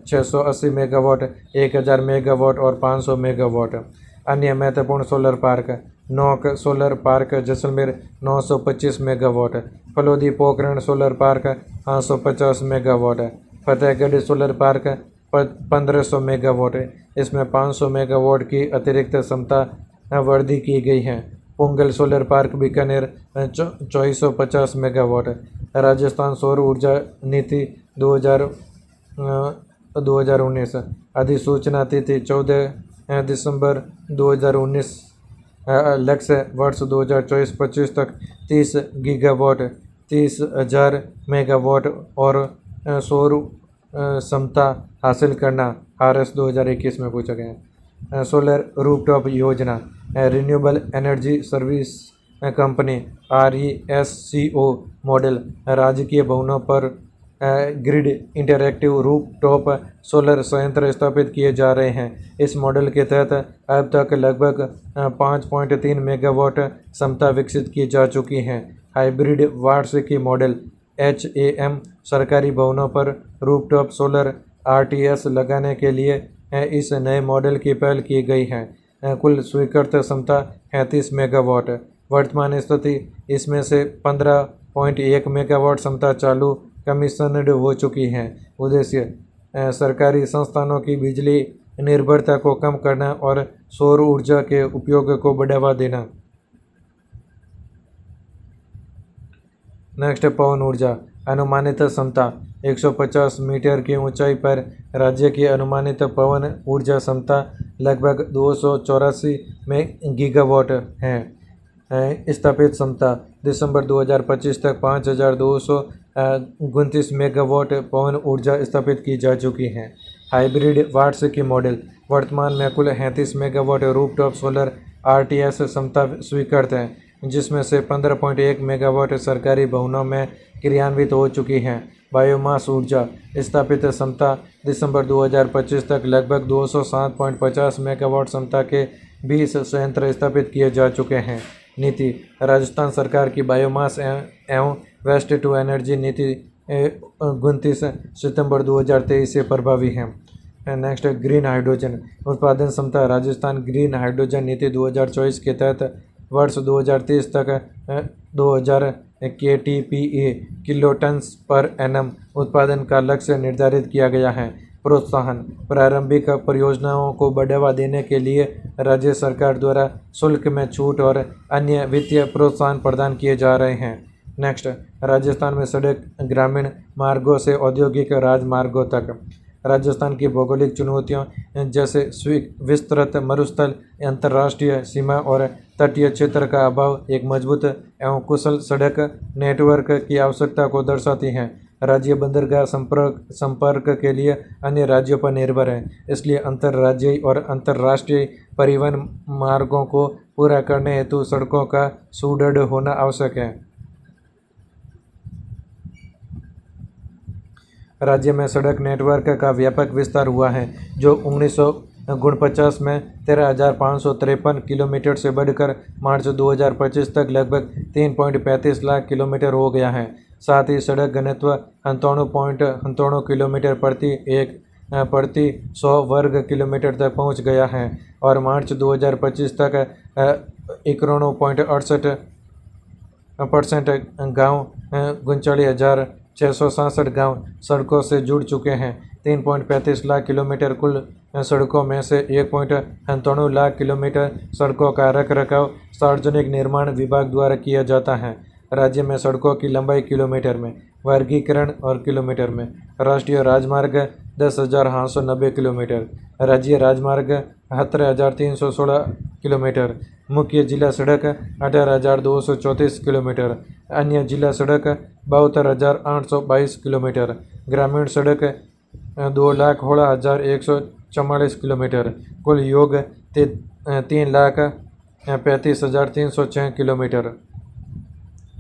680 मेगावाट, 1000 मेगावाट और 500 मेगावाट। अन्य महत्वपूर्ण solar park Nokh solar park Jaisalmer 925 megawatt, Phalodi Pokhran solar park 550 megawatt, Fatehgarh solar park 1500 megawatt. इसमें 500 मेगावाट की अतिरिक्त क्षमता वृद्धि की गई है। Pungal solar park Bikaner 2450 megawatt. Rajasthan सौर ऊर्जा नीति 2019 अधिसूचना तिथि 14 दिसंबर 2019। लक्ष्य वर्ष 2024-25 तक 30 गीगावाट 30,000 मेगावाट और सौर क्षमता हासिल करना। RS 2021 में पूछा गया। सोलर रूफटॉप योजना renewable energy service company RESCO model राजकीय भवनों पर ग्रिड इंटरैक्टिव रूफटॉप सोलर संयंत्र स्थापित किए जा रहे हैं। इस मॉडल के तहत अब तक लगभग 5.3 मेगावाट क्षमता विकसित की जा चुकी हैं। हाइब्रिड वार्षिकी मॉडल HAM सरकारी भवनों पर रूफटॉप सोलर RTS लगाने के लिए इस नए मॉडल की पहल की गई है। कुल स्वीकृत क्षमता 35 मेगावाट। वर्तमान स्थिति इसमें से 15.1 मेगावाट क्षमता चालू कमीशनड हो चुकी हैं। उद्देश्य सरकारी संस्थानों की बिजली निर्भरता को कम करना और सौर ऊर्जा के उपयोग को बढ़ावा देना। नेक्स्ट पवन ऊर्जा अनुमानित क्षमता 150 मीटर की ऊंचाई पर राज्य की अनुमानित पवन ऊर्जा क्षमता लगभग 284 में गीगावाट है। स्थापित क्षमता दिसंबर 2025 तक 5,229 मेगावाट पवन ऊर्जा स्थापित की जा चुकी है। हाइब्रिड वार्षिकी मॉडल वर्तमान में कुल 33 मेगावाट रूफटॉप सोलर RTS क्षमता स्वीकृत है, जिसमें से 15.1 मेगावाट सरकारी भवनों में क्रियान्वित हो चुकी हैं। बायोमास ऊर्जा स्थापित क्षमता दिसंबर 2025 तक लगभग 207.50 मेगावाट क्षमता के 20 संयंत्र स्थापित किए जा चुके हैं। नीति राजस्थान सरकार की बायोमास एवं वेस्ट टू एनर्जी नीति 29 सितंबर 2023 से प्रभावी है। नेक्स्ट ग्रीन हाइड्रोजन उत्पादन क्षमता राजस्थान ग्रीन हाइड्रोजन नीति 2024 के तहत वर्ष 2030 तक 2000 KTPA किलोटन्स पर एनम उत्पादन का लक्ष्य निर्धारित किया गया है। प्रोत्साहन प्रारंभिक परियोजनाओं को बढ़ावा देने के लिए राज्य सरकार द्वारा शुल्क में छूट और अन्य वित्तीय प्रोत्साहन प्रदान किए जा रहे हैं। नेक्स्ट राजस्थान में सड़क ग्रामीण मार्गों से औद्योगिक राजमार्गों तक राजस्थान की भौगोलिक चुनौतियों जैसे विस्तृत मरुस्थल, अंतर्राष्ट्रीय सीमा और तटीय क्षेत्र का अभाव एक मजबूत एवं कुशल सड़क नेटवर्क की आवश्यकता को दर्शाती हैं। राज्य बंदरगाह संपर्क के लिए अन्य राज्यों पर निर्भर है, इसलिए अंतर्राज्यीय और अंतर्राष्ट्रीय परिवहन मार्गों को पूरा करने हेतु सड़कों का सुदृढ़ होना आवश्यक है। राज्य में सड़क नेटवर्क का व्यापक विस्तार हुआ है, जो 1949 में 13,553 किलोमीटर से बढ़कर मार्च 2025 तक लगभग 3.35 लाख किलोमीटर हो गया है। साथ ही सड़क घनत्व 97.98 किलोमीटर प्रति 100 वर्ग किलोमीटर तक पहुंच गया है और मार्च 2025 तक 91.68% गाँव 39,667 गाँव सड़कों से जुड़ चुके हैं। 3.35 लाख किलोमीटर कुल सड़कों में से 1.98 लाख किलोमीटर सड़कों का रखरखाव सार्वजनिक निर्माण विभाग द्वारा किया जाता है। राज्य में सड़कों की लंबाई किलोमीटर में, वर्गीकरण और किलोमीटर में। राष्ट्रीय राजमार्ग 10,890 किलोमीटर, राज्य राजमार्ग 78,316 किलोमीटर, मुख्य जिला सड़क 18,234 किलोमीटर, अन्य जिला सड़क 72,822 किलोमीटर, ग्रामीण सड़क 2,16,144 किलोमीटर, कुल योग 3,35,306 किलोमीटर।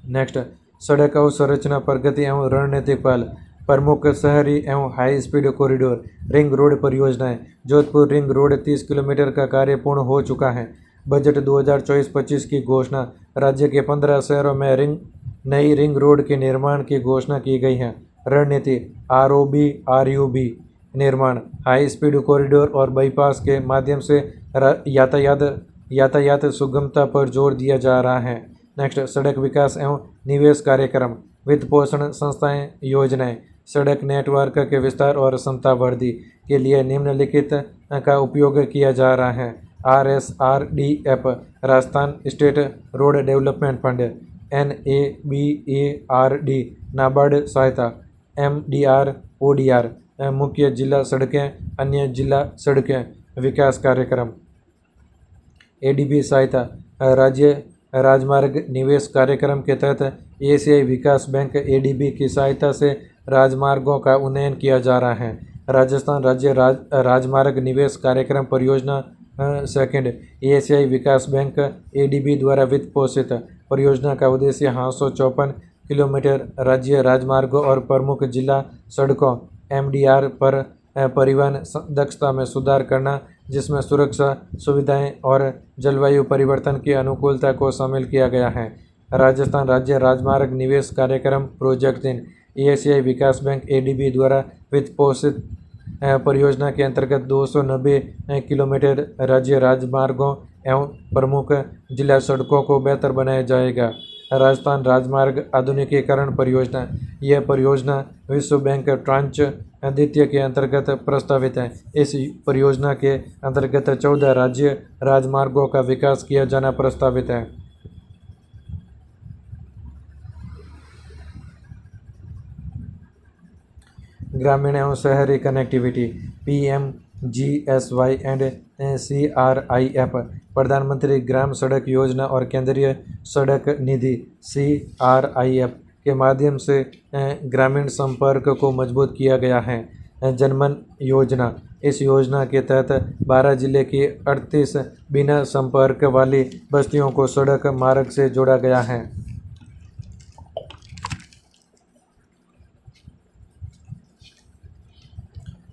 नेक्स्ट सड़क अवसंरचना प्रगति एवं रणनीतिक पहल। प्रमुख शहरी एवं high speed corridor ring road परियोजनाएं। जोधपुर रिंग रोड 30 किलोमीटर का कार्य पूर्ण हो चुका है। बजट 2024-25 की घोषणा। राज्य के 15 शहरों में नई रिंग रोड के निर्माण की घोषणा की गई है। रणनीति ROB निर्माण, हाई स्पीड कॉरिडोर और बाईपास के माध्यम से यातायात सुगमता पर जोर दिया जा रहा है। नेक्स्ट सड़क विकास एवं निवेश कार्यक्रम। वित्त पोषण संस्थाएं योजनाएं। सड़क नेटवर्क के विस्तार और क्षमता वृद्धि के लिए निम्नलिखित का उपयोग किया जा रहा है। RSRDF Rajasthan state road development fund, NABARD NABARD सहायता, MDR ODR मुख्य जिला सड़कें, अन्य जिला सड़कें विकास कार्यक्रम, ADB सहायता। राज्य राजमार्ग निवेश कार्यक्रम के तहत एशियाई विकास बैंक ADB की सहायता से राजमार्गों का उन्नयन किया जा रहा है। राजस्थान राज्य राजमार्ग निवेश कार्यक्रम परियोजना सेकंड एशियाई विकास बैंक ADB द्वारा वित्त पोषित परियोजना का उद्देश्य 854 किलोमीटर राज्य राजमार्गों और प्रमुख जिला सड़कों MDR पर परिवहन दक्षता में सुधार करना, जिसमें सुरक्षा सुविधाएं और जलवायु परिवर्तन की अनुकूलता को शामिल किया गया है। राजस्थान राज्य राजमार्ग निवेश कार्यक्रम प्रोजेक्ट 3 एशियाई विकास बैंक ADB द्वारा वित्त पोषित परियोजना के अंतर्गत 290 किलोमीटर राज्य राजमार्गों एवं प्रमुख जिला सड़कों को बेहतर बनाया जाएगा। राजस्थान राजमार्ग आधुनिकीकरण परियोजना। यह परियोजना विश्व बैंक ट्रांच द्वितीय के अंतर्गत प्रस्तावित है। इस परियोजना के अंतर्गत 14 राज्य राजमार्गों का विकास किया जाना प्रस्तावित है। ग्रामीण एवं शहरी कनेक्टिविटी PMGSY एंड CRIF प्रधानमंत्री ग्राम सड़क योजना और केंद्रीय सड़क निधि CRIF के माध्यम से ग्रामीण संपर्क को मजबूत किया गया है। जनमन योजना। इस योजना के तहत 12 जिले की 38 बिना संपर्क वाली बस्तियों को सड़क मार्ग से जोड़ा गया है।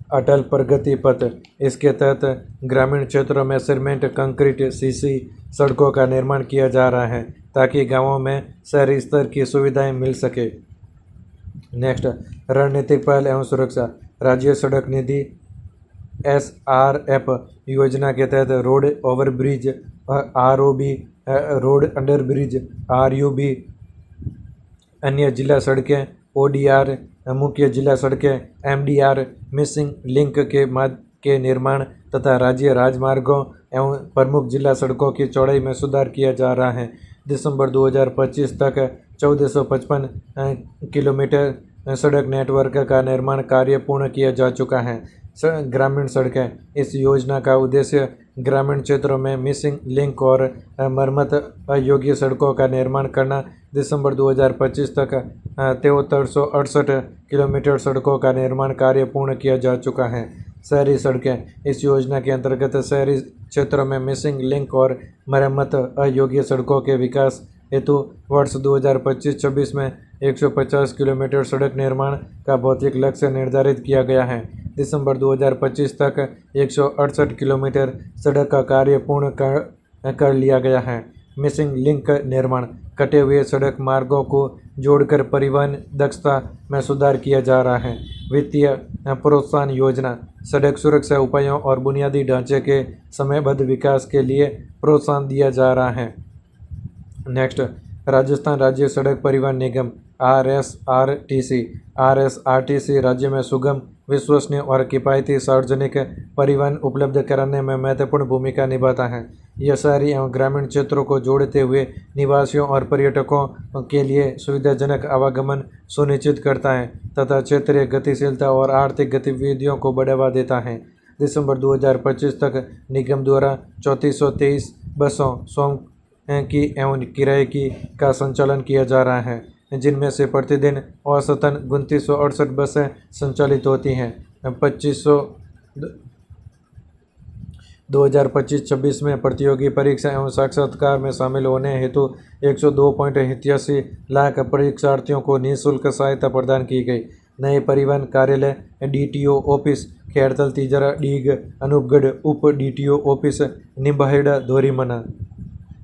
अटल प्रगति पथ, इसके तहत ग्रामीण क्षेत्रों में सीमेंट, कंक्रीट, सीसी सड़कों का निर्माण किया जा रहा है ताकि गांवों में शहरी स्तर की सुविधाएं मिल सके। नेक्स्ट, रणनीतिक पहल एवं सुरक्षा। राज्य सड़क निधि SRF योजना के तहत road overbridge, ROB, road underbridge, RUB, अन्य जिला सड़कें ODR, मुख्य जिला सड़कें MDR, मिसिंग लिंक के निर्माण तथा राज्य राजमार्गों एवं प्रमुख जिला सड़कों की चौड़ाई में सुधार किया जा रहा है। दिसंबर 2025 तक 1455 किलोमीटर सड़क नेटवर्क का निर्माण कार्य पूर्ण किया जा चुका है। ग्रामीण सड़कें, इस योजना का उद्देश्य ग्रामीण क्षेत्रों में मिसिंग लिंक और मरम्मत अयोग्य सड़कों का निर्माण करना। दिसंबर 2025 तक 7368 किलोमीटर सड़कों का निर्माण कार्य पूर्ण किया जा चुका है। शहरी सड़कें, इस योजना के अंतर्गत शहरी क्षेत्रों में मिसिंग लिंक और मरम्मत अयोग्य सड़कों के विकास हेतु वर्ष 2025-26 में 150 किलोमीटर सड़क निर्माण का भौतिक लक्ष्य निर्धारित किया गया है। दिसंबर 2025 तक 168 किलोमीटर सड़क का कार्य पूर्ण कर लिया गया है। मिसिंग लिंक निर्माण, कटे हुए सड़क मार्गों को जोड़कर परिवहन दक्षता में सुधार किया जा रहा है। वित्तीय प्रोत्साहन योजना, सड़क सुरक्षा उपायों और बुनियादी ढांचे के समयबद्ध विकास के लिए प्रोत्साहन दिया जा रहा है। नेक्स्ट, राजस्थान राज्य सड़क परिवहन निगम RSRTC राज्य में सुगम, विश्वसनीय और किफ़ायती सार्वजनिक परिवहन उपलब्ध कराने में महत्वपूर्ण भूमिका निभाता है। यह शहरी एवं ग्रामीण क्षेत्रों को जोड़ते हुए निवासियों और पर्यटकों के लिए सुविधाजनक आवागमन सुनिश्चित करता है तथा क्षेत्रीय गतिशीलता और आर्थिक गतिविधियों को बढ़ावा देता है। दिसंबर 2025 तक निगम द्वारा 3423 बसों स्वयं की एवं किराए की का संचालन किया जा रहा है, जिनमें से प्रतिदिन औसतन 2968 बसें संचालित होती हैं। 2025-26 में प्रतियोगी परीक्षा एवं साक्षात्कार में शामिल होने हेतु 102.87 लाख परीक्षार्थियों को निःशुल्क सहायता प्रदान की गई। नए परिवहन कार्यालय DTO ऑफिस खेड़तल, तिजरा, डीग, अनूपगढ़, उप DTO office Nimbahera, Dhorimana.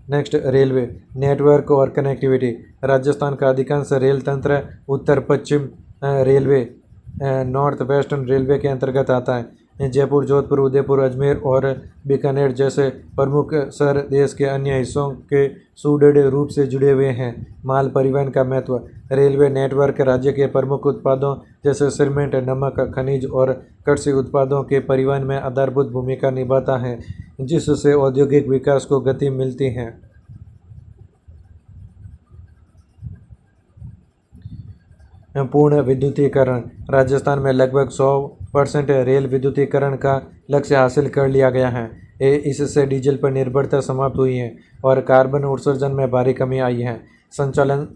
Next, railway network और कनेक्टिविटी। राजस्थान का अधिकांश रेल तंत्र उत्तर पश्चिम रेलवे नॉर्थ वेस्टर्न रेलवे के अंतर्गत आता है। जयपुर, जोधपुर, उदयपुर, अजमेर और बीकानेर जैसे प्रमुख शहर देश के अन्य हिस्सों के सुदृढ़ रूप से जुड़े हुए हैं। माल परिवहन का महत्व। रेलवे नेटवर्क राज्य के प्रमुख उत्पादों जैसे सीमेंट, नमक, खनिज और कृषि उत्पादों के परिवहन में आधारभूत भूमिका निभाता है, जिससे औद्योगिक विकास को गति मिलती है। पूर्ण विद्युतीकरण। राजस्थान में लगभग 100% रेल विद्युतीकरण का लक्ष्य हासिल कर लिया गया है। इससे डीजल पर निर्भरता समाप्त हुई है और कार्बन उत्सर्जन में भारी कमी आई है। संचालन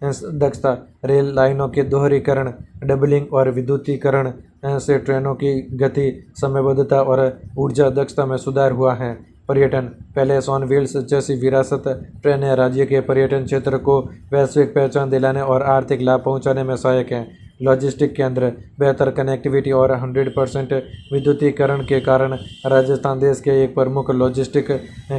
दक्षता। रेल लाइनों के दोहरीकरण, डबलिंग और विद्युतीकरण से ट्रेनों की गति, समयबद्धता और ऊर्जा दक्षता में सुधार हुआ है। पर्यटन। पैलेस ऑन व्हील्स जैसी विरासत ट्रेनें राज्य के पर्यटन क्षेत्र को वैश्विक पहचान दिलाने और आर्थिक लाभ पहुंचाने में सहायक हैं। लॉजिस्टिक केंद्र। बेहतर कनेक्टिविटी और 100% विद्युतीकरण के कारण राजस्थान देश के एक प्रमुख लॉजिस्टिक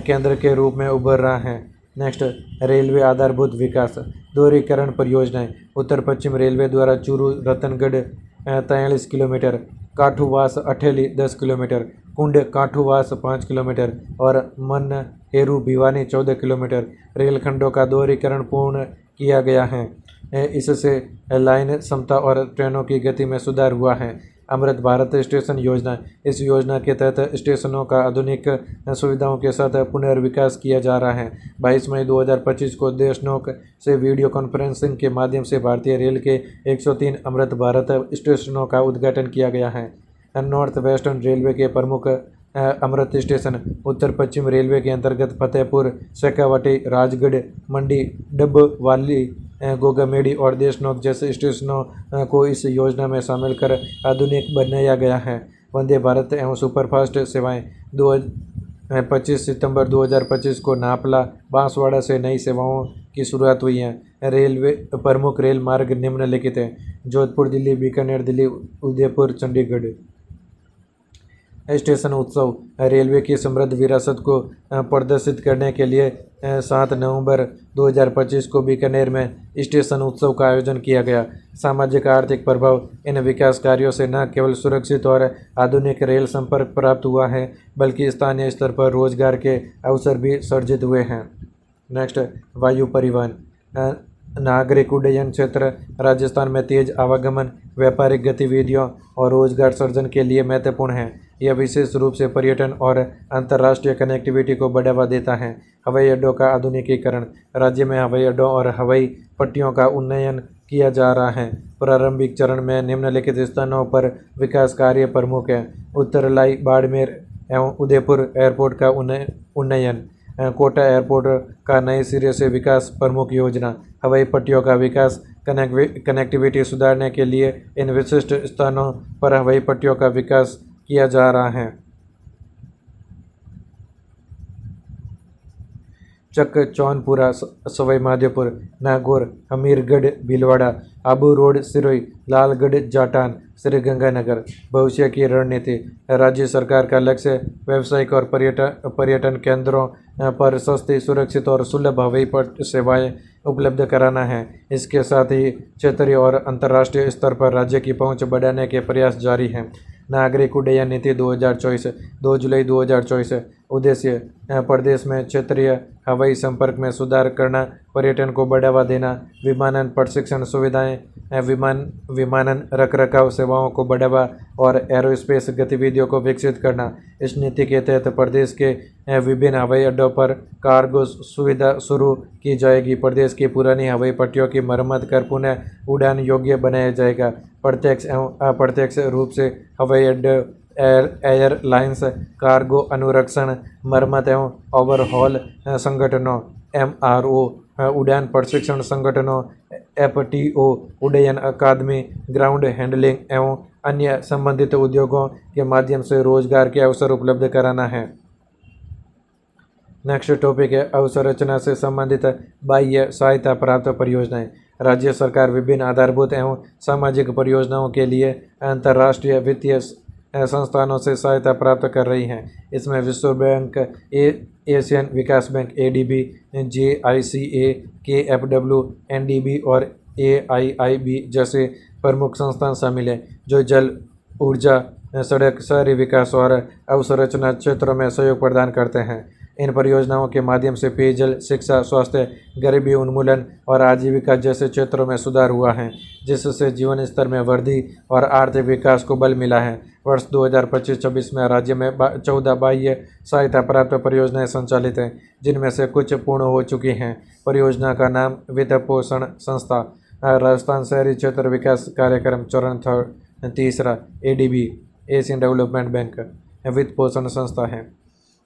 केंद्र के रूप में उभर रहा है। नेक्स्ट, रेलवे आधारभूत विकास। दोहरीकरण परियोजनाएं। उत्तर पश्चिम रेलवे द्वारा चूरू रतनगढ़ 43 किलोमीटर, काठूवास अठेली 10 किलोमीटर, कुंड काठूवास 5 किलोमीटर और मन हेरू भिवानी 14 किलोमीटर रेलखंडों का दोहरीकरण पूर्ण किया गया है। इससे लाइन क्षमता और ट्रेनों की गति में सुधार हुआ है। अमृत भारत स्टेशन योजना। इस योजना के तहत स्टेशनों का आधुनिक सुविधाओं के साथ पुनर्विकास किया जा रहा है। 22 मई 2025 को देशनोक से वीडियो कॉन्फ्रेंसिंग के माध्यम से भारतीय रेल के 103 अमृत भारत स्टेशनों का उद्घाटन किया गया है। नॉर्थ वेस्टर्न रेलवे के प्रमुख अमृत स्टेशन उत्तर पश्चिम रेलवे के अंतर्गत फतेहपुर, शेखावाटी, राजगढ़, मंडी, डबवाली, गोगामेडी और देशनोक जैसे स्टेशनों को इस योजना में शामिल कर आधुनिक बनाया गया है। वंदे भारत एवं सुपरफास्ट सेवाएं। 25 सितंबर 2025 को नापला, बांसवाड़ा से नई सेवाओं की शुरुआत हुई है। रेलवे प्रमुख रेल मार्ग निम्नलिखित हैं: जोधपुर दिल्ली, बीकानेर दिल्ली, उदयपुर चंडीगढ़। स्टेशन उत्सव रेलवे की समृद्ध विरासत को प्रदर्शित करने के लिए 7 नवंबर 2025 को बीकानेर में स्टेशन उत्सव का आयोजन किया गया। सामाजिक आर्थिक प्रभाव इन विकास कार्यों से न केवल सुरक्षित और आधुनिक रेल संपर्क प्राप्त हुआ है, बल्कि स्थानीय स्तर पर रोजगार के अवसर भी सर्जित हुए हैं। नेक्स्ट, वायु परिवहन। नागरिक उड्डयन क्षेत्र राजस्थान में तेज आवागमन, व्यापारिक गतिविधियों और रोजगार सृजन के लिए महत्वपूर्ण है। यह विशेष रूप से पर्यटन और अंतर्राष्ट्रीय कनेक्टिविटी को बढ़ावा देता है। हवाई अड्डों का आधुनिकीकरण। राज्य में हवाई अड्डों और हवाई पट्टियों का उन्नयन किया जा रहा है। प्रारंभिक चरण में निम्नलिखित स्थानों पर विकास कार्य प्रमुख हैं: उत्तरलाई, बाड़मेर एवं उदयपुर एयरपोर्ट का उन्नयन, कोटा एयरपोर्ट का नए सिरे से विकास प्रमुख योजना, हवाई पट्टियों का विकास, कनेक्टिविटी सुधारने के लिए इन विशिष्ट स्थानों पर हवाई पट्टियों का विकास किया जा रहा है। चक, जौनपुरा, सवाई माधोपुर, नागौर, हमीरगढ़, भीलवाड़ा, आबू रोड, सिरोही, लालगढ़, जाटान, श्रीगंगानगर। भविष्य की रणनीति। राज्य सरकार का लक्ष्य व्यावसायिक और पर्यटन केंद्रों पर सस्ती, सुरक्षित और सुलभ हवाई पट्टी सेवाएं उपलब्ध कराना है। इसके साथ ही क्षेत्रीय और अंतर्राष्ट्रीय स्तर पर राज्य की पहुंच बढ़ाने के प्रयास जारी हैं। नागरिक उड्डयन नीति 2024, 2 जुलाई 2024। उद्देश्य प्रदेश में क्षेत्रीय हवाई संपर्क में सुधार करना, पर्यटन को बढ़ावा देना, विमानन प्रशिक्षण सुविधाएं, विमानन रखरखाव सेवाओं को बढ़ावा और एरोस्पेस गतिविधियों को विकसित करना। इस नीति के तहत प्रदेश के विभिन्न हवाई अड्डों पर कार्गो सुविधा शुरू की जाएगी। प्रदेश की पुरानी हवाई पट्टियों की मरम्मत कर पुनः उड़ान योग्य बनाया जाएगा। प्रत्यक्ष एवं अप्रत्यक्ष रूप से हवाई अड्डे, एयरलाइंस, कार्गो अनुरक्षण, मरम्मत एवं ओवरहॉल संगठनों, MRO, उड़ान प्रशिक्षण संगठनों, FTO, उड्डयन अकादमी, ग्राउंड हैंडलिंग एवं अन्य संबंधित उद्योगों के माध्यम से रोजगार के अवसर उपलब्ध कराना है। नेक्स्ट टॉपिक है अवसंरचना से संबंधित बाह्य सहायता प्राप्त परियोजनाएं। राज्य सरकार विभिन्न आधारभूत एवं सामाजिक परियोजनाओं के लिए अंतर्राष्ट्रीय वित्तीय संस्थानों से सहायता प्राप्त कर रही हैं। इसमें विश्व बैंक, एशियन विकास bank ADB, JICA, KFW, NDB और AIIB जैसे प्रमुख संस्थान शामिल हैं, जो जल, ऊर्जा, सड़क, शहरी विकास और अवसंरचना क्षेत्रों में सहयोग प्रदान करते हैं। इन परियोजनाओं के माध्यम से पेयजल, शिक्षा, स्वास्थ्य, गरीबी उन्मूलन और आजीविका जैसे क्षेत्रों में सुधार हुआ है, जिससे जीवन स्तर में वृद्धि और आर्थिक विकास को बल मिला है। वर्ष 2025-26 में राज्य में 14 बाह्य सहायता प्राप्त परियोजनाएं संचालित हैं, जिनमें से कुछ पूर्ण हो चुकी हैं। परियोजना का नाम वित्त पोषण संस्था, राजस्थान शहरी क्षेत्र विकास कार्यक्रम, चरण 3, ADB, एशियन डेवलपमेंट बैंक वित्त पोषण संस्था है।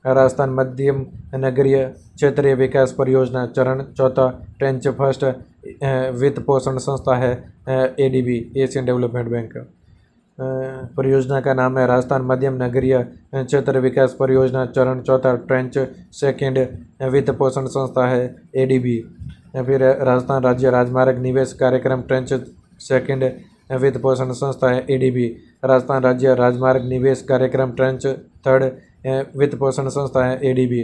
राजस्थान मध्यम नगरीय क्षेत्रीय विकास परियोजना, चरण 4, ट्रेंच फर्स्ट वित्त पोषण संस्था है, ADB, एशियन डेवलपमेंट बैंक। परियोजना का नाम है राजस्थान मध्यम नगरीय क्षेत्र विकास परियोजना, चरण 4, ट्रेंच सेकेंड वित्त पोषण संस्था है, ADB। फिर राजस्थान राज्य राजमार्ग निवेश कार्यक्रम, ट्रेंच सेकेंड वित्त पोषण संस्था है, ADB। राजस्थान राज्य राजमार्ग निवेश कार्यक्रम, ट्रेंच 3 वित्त पोषण संस्था है, ADB।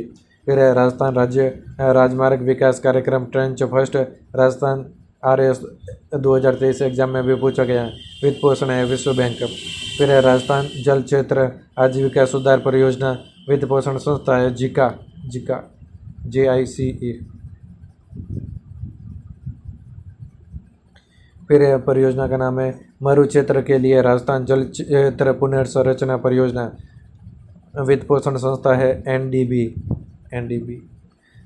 फिर राजस्थान राज्य राजमार्ग विकास कार्यक्रम, trench first, Rajasthan RS 2023 exam में भी पूछा गया है, वित्त पोषण है, विश्व बैंक। फिर राजस्थान जल क्षेत्र आजीविका सुधार परियोजना, वित्त पोषण संस्था है, JICA, JICA। फिर परियोजना का नाम है मरु क्षेत्र के लिए राजस्थान जल क्षेत्र पुनर्संरचना परियोजना, वित्त पोषण संस्था है, NDB।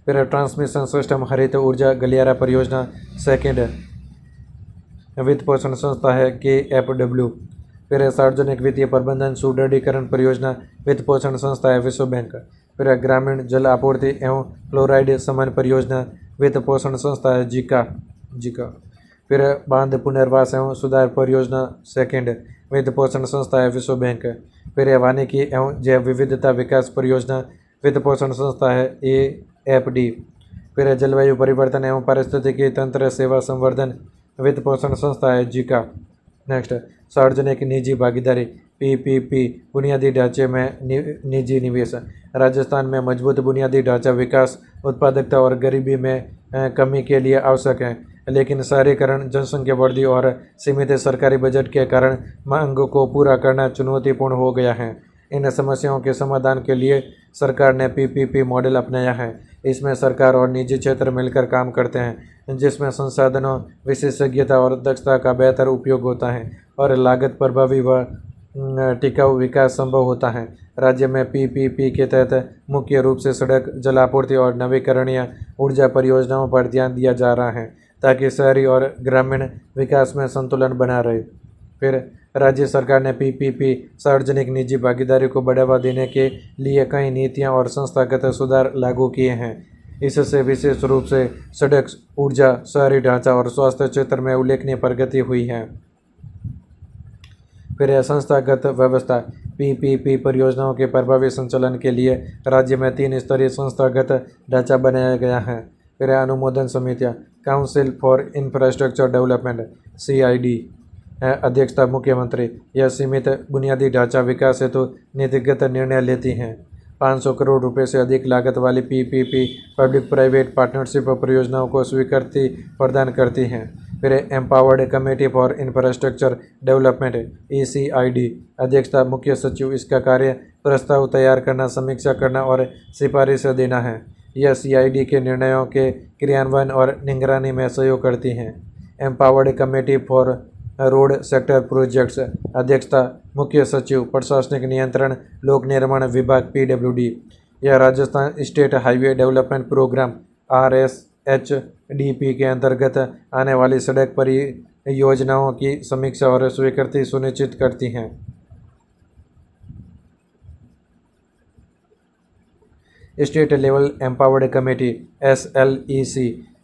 फिर ट्रांसमिशन सिस्टम हरित ऊर्जा गलियारा परियोजना, सेकेंड वित्त पोषण संस्था है, KFW। फिर सार्वजनिक वित्तीय प्रबंधन सुदृढ़ीकरण परियोजना, वित्त पोषण संस्था है, विश्व बैंक। फिर ग्रामीण जल आपूर्ति एवं फ्लोराइड शमन परियोजना, वित्त पोषण संस्था है, JICA। फिर बांध पुनर्वास एवं सुधार परियोजना, सेकेंड वित्त पोषण संस्था है, विश्व बैंक। फिर वानिकी एवं जैव विविधता विकास परियोजना, वित्त पोषण संस्था है, AFD। फिर जलवायु परिवर्तन एवं पारिस्थितिकी तंत्र सेवा संवर्धन, वित्त पोषण संस्था है, JICA। नेक्स्ट, सार्वजनिक निजी भागीदारी पीपीपी बुनियादी ढांचे में निजी निवेश। राजस्थान में मजबूत बुनियादी ढांचा विकास, उत्पादकता और गरीबी में कमी के लिए आवश्यक है, लेकिन शहरीकरण, जनसंख्या वृद्धि और सीमित सरकारी बजट के कारण मांगों को पूरा करना चुनौतीपूर्ण हो गया है। इन समस्याओं के समाधान के लिए सरकार ने पीपीपी मॉडल अपनाया है। इसमें सरकार और निजी क्षेत्र मिलकर काम करते हैं, जिसमें संसाधनों, विशेषज्ञता और दक्षता का बेहतर उपयोग होता है और लागत प्रभावी व टिकाऊ विकास संभव होता है। राज्य में पीपीपी के तहत मुख्य रूप से सड़क, जलापूर्ति और नवीकरणीय ऊर्जा परियोजनाओं पर ध्यान दिया जा रहा है, ताकि शहरी और ग्रामीण विकास में संतुलन बना रहे। फिर राज्य सरकार ने पीपीपी सार्वजनिक निजी भागीदारी को बढ़ावा देने के लिए कई नीतियां और संस्थागत सुधार लागू किए हैं। इससे विशेष रूप से सड़क, ऊर्जा, शहरी ढांचा और स्वास्थ्य क्षेत्र में उल्लेखनीय प्रगति हुई है। फिर संस्थागत व्यवस्था। पीपीपी परियोजनाओं के प्रभावी संचालन के लिए राज्य में 3 स्तरीय संस्थागत ढांचा बनाया गया है। फिर अनुमोदन समितियाँ। Council for infrastructure development (CID) अध्यक्षता मुख्यमंत्री। यह सीमित बुनियादी ढांचा विकास हेतु नीतिगत निर्णय लेती हैं। 500 करोड़ रुपए से अधिक लागत वाली पीपीपी पब्लिक प्राइवेट पार्टनरशिप परियोजनाओं को स्वीकृति प्रदान करती हैं। फिर empowered committee for infrastructure development (ECID) अध्यक्षता मुख्य सचिव। इसका कार्य प्रस्ताव तैयार करना, समीक्षा करना और सिफारिश देना है। यह CID के निर्णयों के क्रियान्वयन और निगरानी में सहयोग करती हैं। Empowered committee for road sector projects अध्यक्षता मुख्य सचिव। प्रशासनिक नियंत्रण, लोक निर्माण विभाग (PWD). यह Rajasthan state highway development programme (RSHDP) के अंतर्गत आने वाली सड़क परियोजनाओं की समीक्षा और स्वीकृति सुनिश्चित करती हैं। State level empowered committee (SLEC)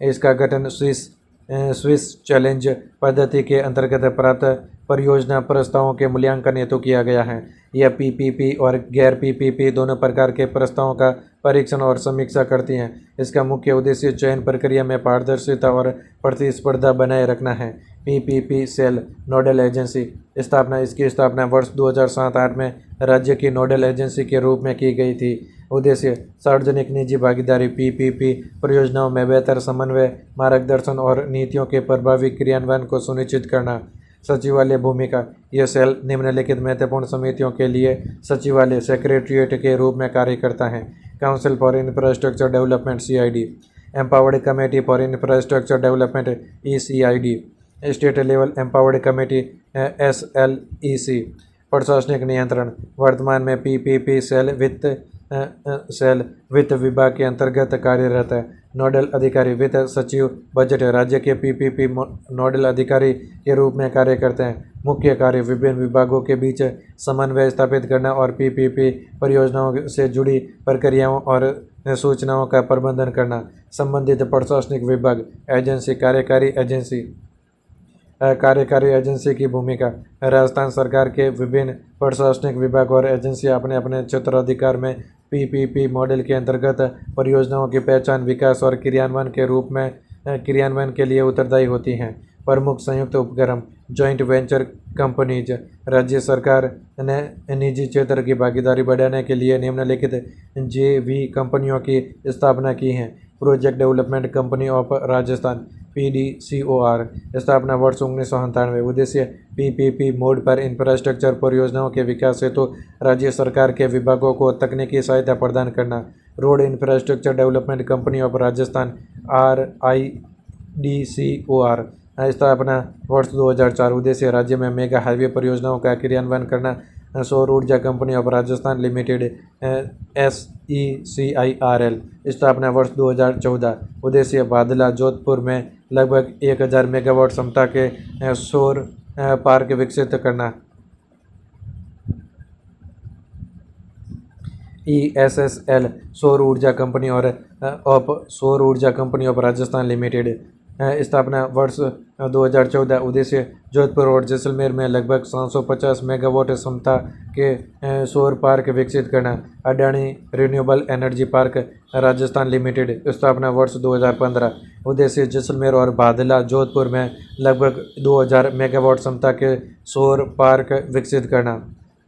इसका गठन स्विस चैलेंज पद्धति के अंतर्गत प्राप्त परियोजना प्रस्तावों के मूल्यांकन हेतु किया गया है। यह पीपीपी और गैर पीपीपी दोनों प्रकार के प्रस्तावों का परीक्षण और समीक्षा करती हैं। इसका मुख्य उद्देश्य चयन प्रक्रिया में पारदर्शिता और प्रतिस्पर्धा बनाए रखना है। पीपीपी सेल नोडल एजेंसी स्थापना। इसकी स्थापना वर्ष 2007-8 में राज्य की नोडल एजेंसी के रूप में की गई थी। उद्देश्य सार्वजनिक निजी भागीदारी पीपीपी परियोजनाओं में बेहतर समन्वय, मार्गदर्शन और नीतियों के प्रभावी क्रियान्वयन को सुनिश्चित करना। सचिवालय भूमिका। यह सेल निम्नलिखित महत्वपूर्ण समितियों के लिए सचिवालय सेक्रेटरीट के रूप में कार्य करता है। Council for infrastructure development (CID), empowered committee for infrastructure development (ECID), state level empowered committee SLEC। प्रशासनिक नियंत्रण। वर्तमान में पीपीपी सेल वित्त विभाग के अंतर्गत कार्यरत है। नोडल अधिकारी वित्त सचिव बजट राज्य के पीपीपी नोडल अधिकारी के रूप में कार्य करते हैं। मुख्य कार्य विभिन्न विभागों के बीच समन्वय स्थापित करना और पीपीपी परियोजनाओं से जुड़ी प्रक्रियाओं और सूचनाओं का प्रबंधन करना। संबंधित प्रशासनिक विभाग एजेंसी। कार्यकारी एजेंसी की भूमिका। राजस्थान सरकार के विभिन्न प्रशासनिक विभाग और एजेंसियां अपने अपने क्षेत्राधिकार में पीपीपी मॉडल के अंतर्गत परियोजनाओं की पहचान, विकास और क्रियान्वयन के लिए उत्तरदायी होती हैं। प्रमुख संयुक्त उपक्रम जॉइंट वेंचर कंपनीज। राज्य सरकार ने निजी क्षेत्र की भागीदारी बढ़ाने के लिए निम्नलिखित JV कंपनियों की स्थापना की है। Project development company of Rajasthan (PDCOR) स्थापना वर्ष 1997। उद्देश्य पीपीपी मोड पर इंफ्रास्ट्रक्चर परियोजनाओं के विकास हेतु राज्य सरकार के विभागों को तकनीकी सहायता प्रदान करना। Road infrastructure development company of Rajasthan (RIDCOR) स्थापना वर्ष 2004। उद्देश्य राज्य में मेगा हाईवे परियोजनाओं का क्रियान्वयन करना। सौर ऊर्जा company of Rajasthan limited (SECIRL) स्थापना वर्ष 2014। उद्देश्य बादला, जोधपुर में लगभग 1000 मेगावाट क्षमता के सौर पार्क विकसित करना। ESSL सौर ऊर्जा कंपनी ऑफ राजस्थान लिमिटेड स्थापना वर्ष 2014। उद्देश्य जोधपुर और जैसलमेर में लगभग 750 मेगावाट क्षमता के सौर पार्क विकसित करना। Adani renewable energy park Rajasthan limited स्थापना वर्ष 2015। उद्देश्य जैसलमेर और बादला, जोधपुर में लगभग 2000 मेगावाट क्षमता के सौर पार्क विकसित करना।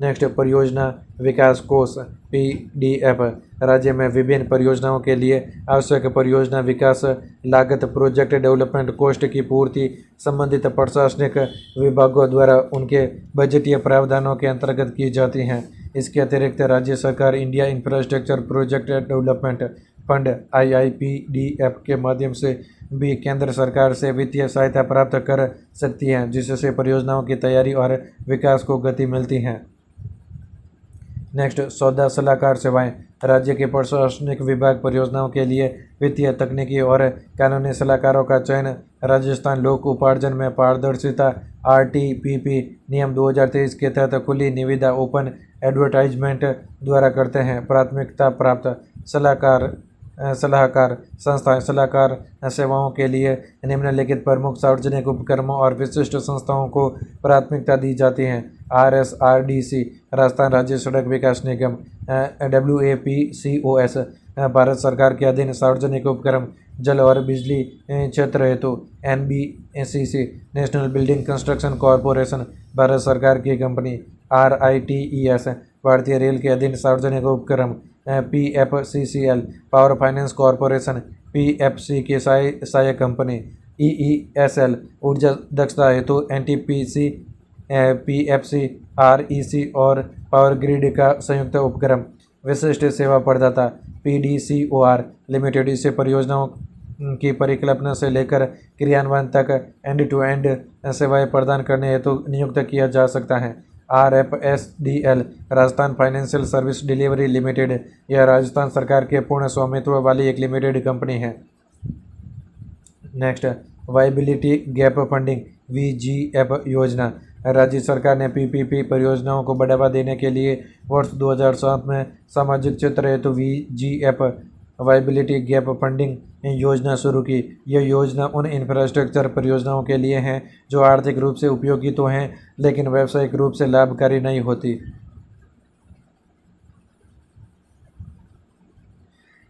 नेक्स्ट, परियोजना विकास कोष (पीडीएफ). राज्य में विभिन्न परियोजनाओं के लिए आवश्यक परियोजना विकास लागत प्रोजेक्ट डेवलपमेंट कॉस्ट की पूर्ति संबंधित प्रशासनिक विभागों द्वारा उनके बजटीय प्रावधानों के अंतर्गत की जाती हैं। इसके अतिरिक्त राज्य सरकार India infrastructure project development fund (IIPDF) के माध्यम से भी केंद्र सरकार से वित्तीय सहायता प्राप्त कर सकती है, जिससे परियोजनाओं की तैयारी और विकास को गति मिलती है। नेक्स्ट, सौदा सलाहकार सेवाएं। राज्य के प्रशासनिक विभाग परियोजनाओं के लिए वित्तीय, तकनीकी और कानूनी सलाहकारों का चयन राजस्थान लोक उपार्जन में पारदर्शिता (RTPP) नियम 2023 के तहत खुली निविदा ओपन एडवर्टाइजमेंट द्वारा करते हैं। प्राथमिकता प्राप्त सलाहकार संस्थाएं सलाहकार सेवाओं के लिए निम्नलिखित प्रमुख सार्वजनिक उपक्रमों और विशिष्ट संस्थाओं को प्राथमिकता दी जाती हैं। RSRDC राजस्थान राज्य सड़क विकास निगम, WAPCOS भारत सरकार के अधीन सार्वजनिक उपक्रम जल और बिजली क्षेत्र हेतु, NBCC national building construction corporation Bharat सरकार की कंपनी, RITES भारतीय रेल के अधीन सार्वजनिक उपक्रम, PFCCL power finance corporation PFC की सहायक कंपनी, EESL ऊर्जा दक्षता हेतु NTPC PFC REC और पावर ग्रिड का संयुक्त उपक्रम, विशिष्ट सेवा प्रदाता PDCOR लिमिटेड। इससे परियोजनाओं की परिकल्पना से लेकर क्रियान्वयन तक एंड टू एंड सेवाएं प्रदान करने हेतु नियुक्त किया जा सकता है। RFSDL Rajasthan financial service delivery limited, यह राजस्थान सरकार के पूर्ण स्वामित्व वाली एक लिमिटेड कंपनी है। Next, viability gap funding VGF योजना। राज्य सरकार ने PPP परियोजनाओं को बढ़ावा देने के लिए वर्ष 2007 में सामाजिक क्षेत्र हेतु VGF वायबिलिटी गैप फंडिंग योजना शुरू की। यह योजना उन इंफ्रास्ट्रक्चर परियोजनाओं के लिए है जो आर्थिक रूप से उपयोगी तो हैं लेकिन व्यावसायिक रूप से लाभकारी नहीं होती।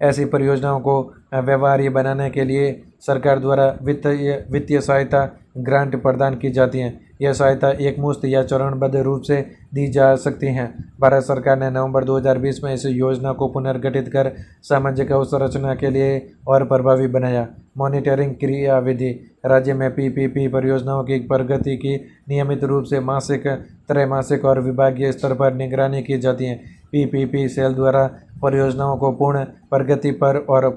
ऐसी परियोजनाओं को व्यवहार्य बनाने के लिए सरकार द्वारा वित्तीय सहायता ग्रांट प्रदान की जाती हैं। यह सहायता एकमुश्त या चरणबद्ध रूप से दी जा सकती हैं। भारत सरकार ने नवंबर 2020 में इस योजना को पुनर्गठित कर सामाजिक अवसंरचना के लिए और प्रभावी बनाया। मॉनिटरिंग क्रियाविधि। राज्य में PPP परियोजनाओं की प्रगति की नियमित रूप से मासिक, त्रैमासिक और विभागीय स्तर पर निगरानी की जाती है। PPP सेल द्वारा परियोजनाओं को पूर्ण प्रगति पर और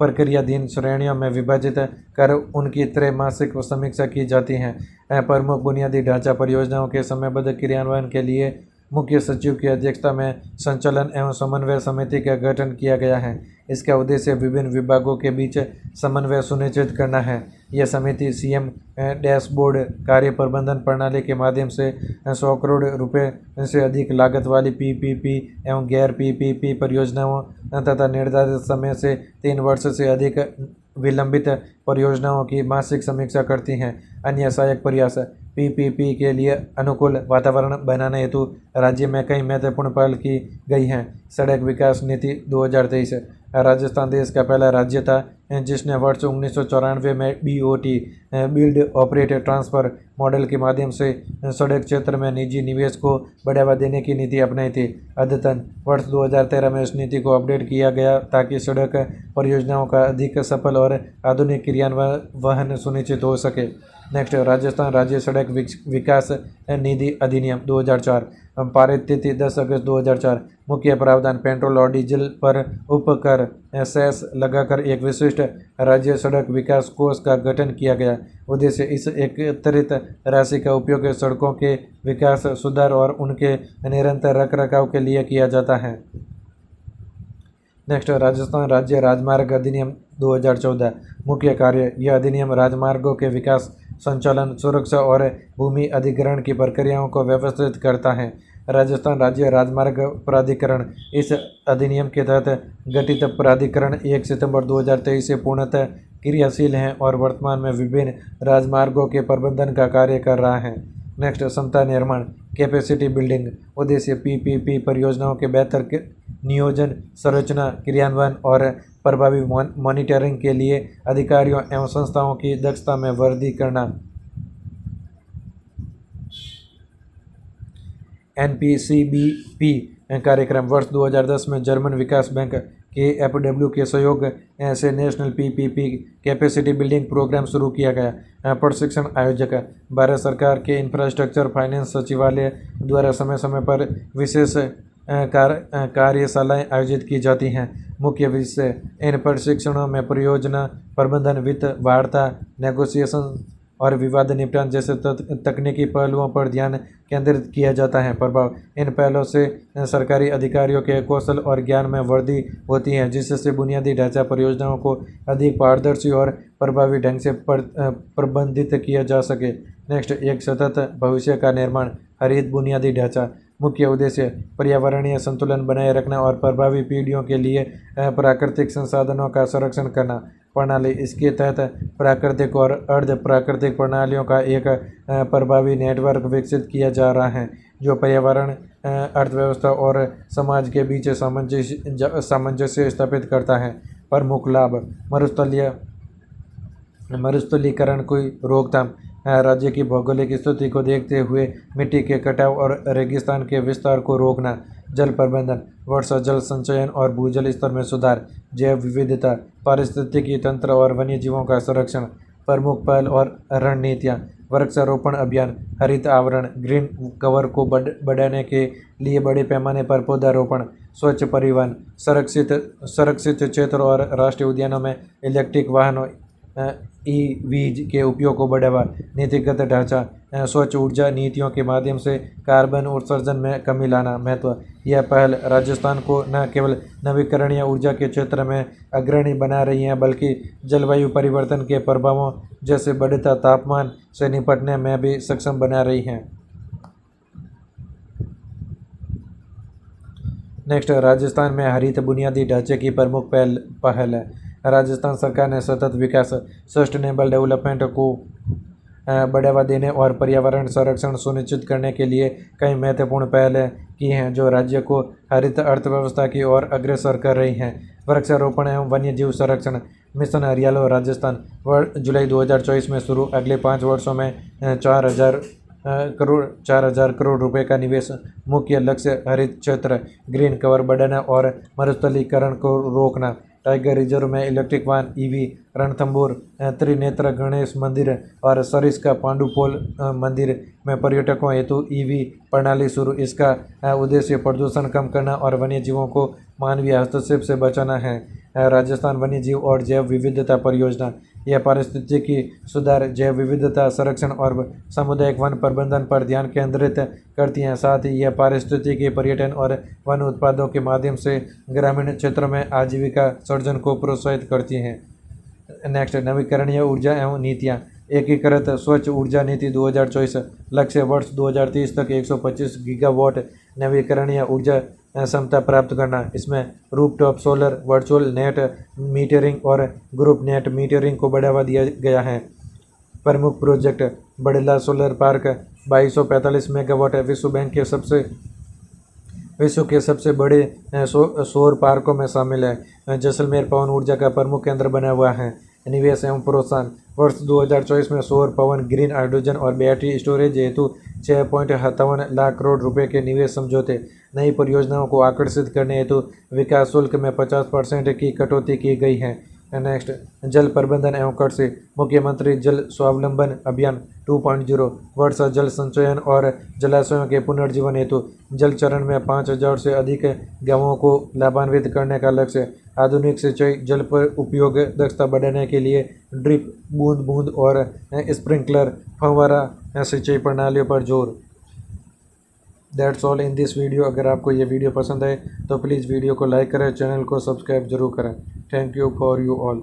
प्रक्रियाधीन श्रेणियों में विभाजित कर उनकी त्रैमासिक समीक्षा की जाती है। प्रमुख बुनियादी ढांचा परियोजनाओं के समयबद्ध क्रियान्वयन के लिए मुख्य सचिव की अध्यक्षता में संचालन एवं समन्वय समिति का गठन किया गया है। इसका उद्देश्य विभिन्न विभागों के बीच समन्वय सुनिश्चित करना है। यह समिति CM डैशबोर्ड कार्य प्रबंधन प्रणाली के माध्यम से 100 करोड़ रुपए से अधिक लागत वाली PPP एवं गैर PPP परियोजनाओं तथा निर्धारित समय से 3 वर्ष से अधिक विलंबित परियोजनाओं की मासिक समीक्षा करती हैं। अन्य सहायक प्रयास। PPP के लिए अनुकूल वातावरण बनाने हेतु राज्य में कई महत्वपूर्ण पहल की गई हैं। सड़क विकास नीति 2023। राजस्थान देश का पहला राज्य था जिसने वर्ष 1994 में BOT build operate transfer model के माध्यम से सड़क क्षेत्र में निजी निवेश को बढ़ावा देने की नीति अपनाई थी। अद्यतन वर्ष 2013 में इस नीति को अपडेट किया गया ताकि सड़क परियोजनाओं का अधिक सफल और आधुनिक क्रियान्वयन सुनिश्चित हो सके। नेक्स्ट, राजस्थान राज्य सड़क विकास निधि अधिनियम 2004 पारित तिथि 10 अगस्त 2004। मुख्य प्रावधान। पेट्रोल और डीजल पर उपकर सेस लगाकर एक विशिष्ट राज्य सड़क विकास कोष का गठन किया गया। उद्देश्य इस एकत्रित राशि का उपयोग सड़कों के विकास, सुधार और उनके निरंतर रखरखाव के लिए किया जाता है। नेक्स्ट, राजस्थान राज्य राजमार्ग अधिनियम 2014। मुख्य कार्य। यह अधिनियम राजमार्गों के विकास, संचालन, सुरक्षा और भूमि अधिग्रहण की प्रक्रियाओं को व्यवस्थित करता है। राजस्थान राज्य राजमार्ग प्राधिकरण। इस अधिनियम के तहत गठित प्राधिकरण 1 सितंबर 2023 से पूर्णतः क्रियाशील है और वर्तमान में विभिन्न राजमार्गों के प्रबंधन का कार्य कर रहा है। नेक्स्ट, क्षमता निर्माण, कैपेसिटी बिल्डिंग। उद्देश्य PPP परियोजनाओं के बेहतर नियोजन, संरचना, क्रियान्वयन और प्रभावी मॉनिटरिंग के लिए अधिकारियों एवं संस्थाओं की दक्षता में वृद्धि करना। NPCBP कार्यक्रम वर्ष 2010 में जर्मन विकास बैंक KfW के सहयोग से national PPP capacity building programme शुरू किया गया। प्रशिक्षण आयोजक भारत सरकार के इंफ्रास्ट्रक्चर फाइनेंस सचिवालय द्वारा समय समय पर विशेष कार्यशालाएं आयोजित की जाती हैं। मुख्य विषय इन प्रशिक्षणों में परियोजना प्रबंधन, वित्त, वार्ता, नेगोशिएशन और विवाद निपटान जैसे तकनीकी पहलुओं पर ध्यान केंद्रित किया जाता है। प्रभाव इन पहलों से सरकारी अधिकारियों के कौशल और ज्ञान में वृद्धि होती है, जिससे बुनियादी ढांचा परियोजनाओं को अधिक पारदर्शी और प्रभावी ढंग से प्रबंधित किया जा सके। नेक्स्ट, एक सतत भविष्य का निर्माण। हरित बुनियादी ढांचा मुख्य उद्देश्य पर्यावरणीय संतुलन बनाए रखना और प्रभावी पीढ़ियों के लिए प्राकृतिक संसाधनों का संरक्षण करना। प्रणाली इसके तहत प्राकृतिक और अर्ध प्राकृतिक प्रणालियों का एक प्रभावी नेटवर्क विकसित किया जा रहा है, जो पर्यावरण, अर्थव्यवस्था और समाज के बीच सामंजस्य स्थापित करता है। प्रमुख लाभ मरुस्थलीकरण की रोकथाम। राज्य की भौगोलिक स्थिति को देखते हुए मिट्टी के कटाव और रेगिस्तान के विस्तार को रोकना। जल प्रबंधन, वर्षा जल संचयन और भूजल स्तर में सुधार। जैव विविधता, पारिस्थितिकी तंत्र और वन्यजीवों का संरक्षण। प्रमुख पहल और रणनीतियाँ। वृक्षारोपण अभियान, हरित आवरण, ग्रीन कवर को बढ़ाने के लिए बड़े पैमाने पर पौधारोपण। स्वच्छ परिवहन, संरक्षित क्षेत्र और राष्ट्रीय उद्यानों में इलेक्ट्रिक वाहनों EVs के उपयोग को बढ़ावा। नीतिगत ढांचा, स्वच्छ ऊर्जा नीतियों के माध्यम से कार्बन उत्सर्जन में कमी लाना। महत्व, यह पहल राजस्थान को न केवल नवीकरणीय ऊर्जा के क्षेत्र में अग्रणी बना रही है, बल्कि जलवायु परिवर्तन के प्रभावों जैसे बढ़ता तापमान से निपटने में भी सक्षम बना रही है। नेक्स्ट, राजस्थान में हरित बुनियादी ढांचे की प्रमुख पहल है। राजस्थान सरकार ने सतत विकास, सस्टेनेबल डेवलपमेंट को बढ़ावा देने और पर्यावरण संरक्षण सुनिश्चित करने के लिए कई महत्वपूर्ण पहलें की हैं, जो राज्य को हरित अर्थव्यवस्था की ओर अग्रसर कर रही हैं। वृक्षारोपण एवं वन्यजीव संरक्षण मिशन हरियालो राजस्थान जुलाई 2024 में शुरू। अगले 5 वर्षों में 4,000 करोड़ रुपए का निवेश। मुख्य लक्ष्य हरित क्षेत्र, ग्रीन कवर बढ़ाना और मरुस्थलीकरण को रोकना। टाइगर रिजर्व में इलेक्ट्रिक वाहन EV, रणथंभौर त्रिनेत्र गणेश मंदिर और सरिस्का पांडुपोल मंदिर में पर्यटकों हेतु EV प्रणाली शुरू। इसका उद्देश्य प्रदूषण कम करना और वन्यजीवों को मानवीय हस्तक्षेप से बचाना है। राजस्थान वन्यजीव और जैव विविधता परियोजना, यह पारिस्थितिकी सुधार, जैव विविधता संरक्षण और सामुदायिक वन प्रबंधन पर ध्यान केंद्रित करती हैं। साथ ही यह पारिस्थितिकी पर्यटन और वन उत्पादों के माध्यम से ग्रामीण क्षेत्रों में आजीविका सर्जन को प्रोत्साहित करती हैं। नेक्स्ट, नवीकरणीय ऊर्जा एवं नीतियाँ। एकीकृत स्वच्छ ऊर्जा नीति 2024 लक्ष्य वर्ष 2030 तक 125 गीगावाट नवीकरणीय ऊर्जा क्षमता प्राप्त करना। इसमें rooftop solar, virtual net metering और ग्रुप नेट मीटरिंग को बढ़ावा दिया गया है। प्रमुख प्रोजेक्ट बड़ेला सोलर पार्क 2245 मेगावाट विश्व के सबसे बड़े सौर पार्कों में शामिल है। जैसलमेर पवन ऊर्जा का प्रमुख केंद्र बना हुआ है। निवेश एवं प्रोत्साहन, वर्ष 2024 में सौर, पवन, ग्रीन हाइड्रोजन और बैटरी स्टोरेज हेतु 6.57 लाख करोड़ रुपए के निवेश समझौते। नई परियोजनाओं को आकर्षित करने हेतु विकास शुल्क में 50% की कटौती की गई है। नेक्स्ट, जल प्रबंधन एवं कृषि। मुख्यमंत्री जल स्वावलंबन अभियान 2.0 वर्षा जल संचयन और जलाशयों के पुनर्जीवन हेतु जल चरण में 5,000 से अधिक गांवों को लाभान्वित करने का लक्ष्य। आधुनिक सिंचाई जल पर उपयोग दक्षता बढ़ाने के लिए ड्रिप, बूंद बूंद और स्प्रिंकलर फव्वारा सिंचाई प्रणालियों पर जोर। That's all in this video. अगर आपको ये वीडियो पसंद आए तो प्लीज़ वीडियो को लाइक करें, चैनल को सब्सक्राइब जरूर करें। Thank you for you all.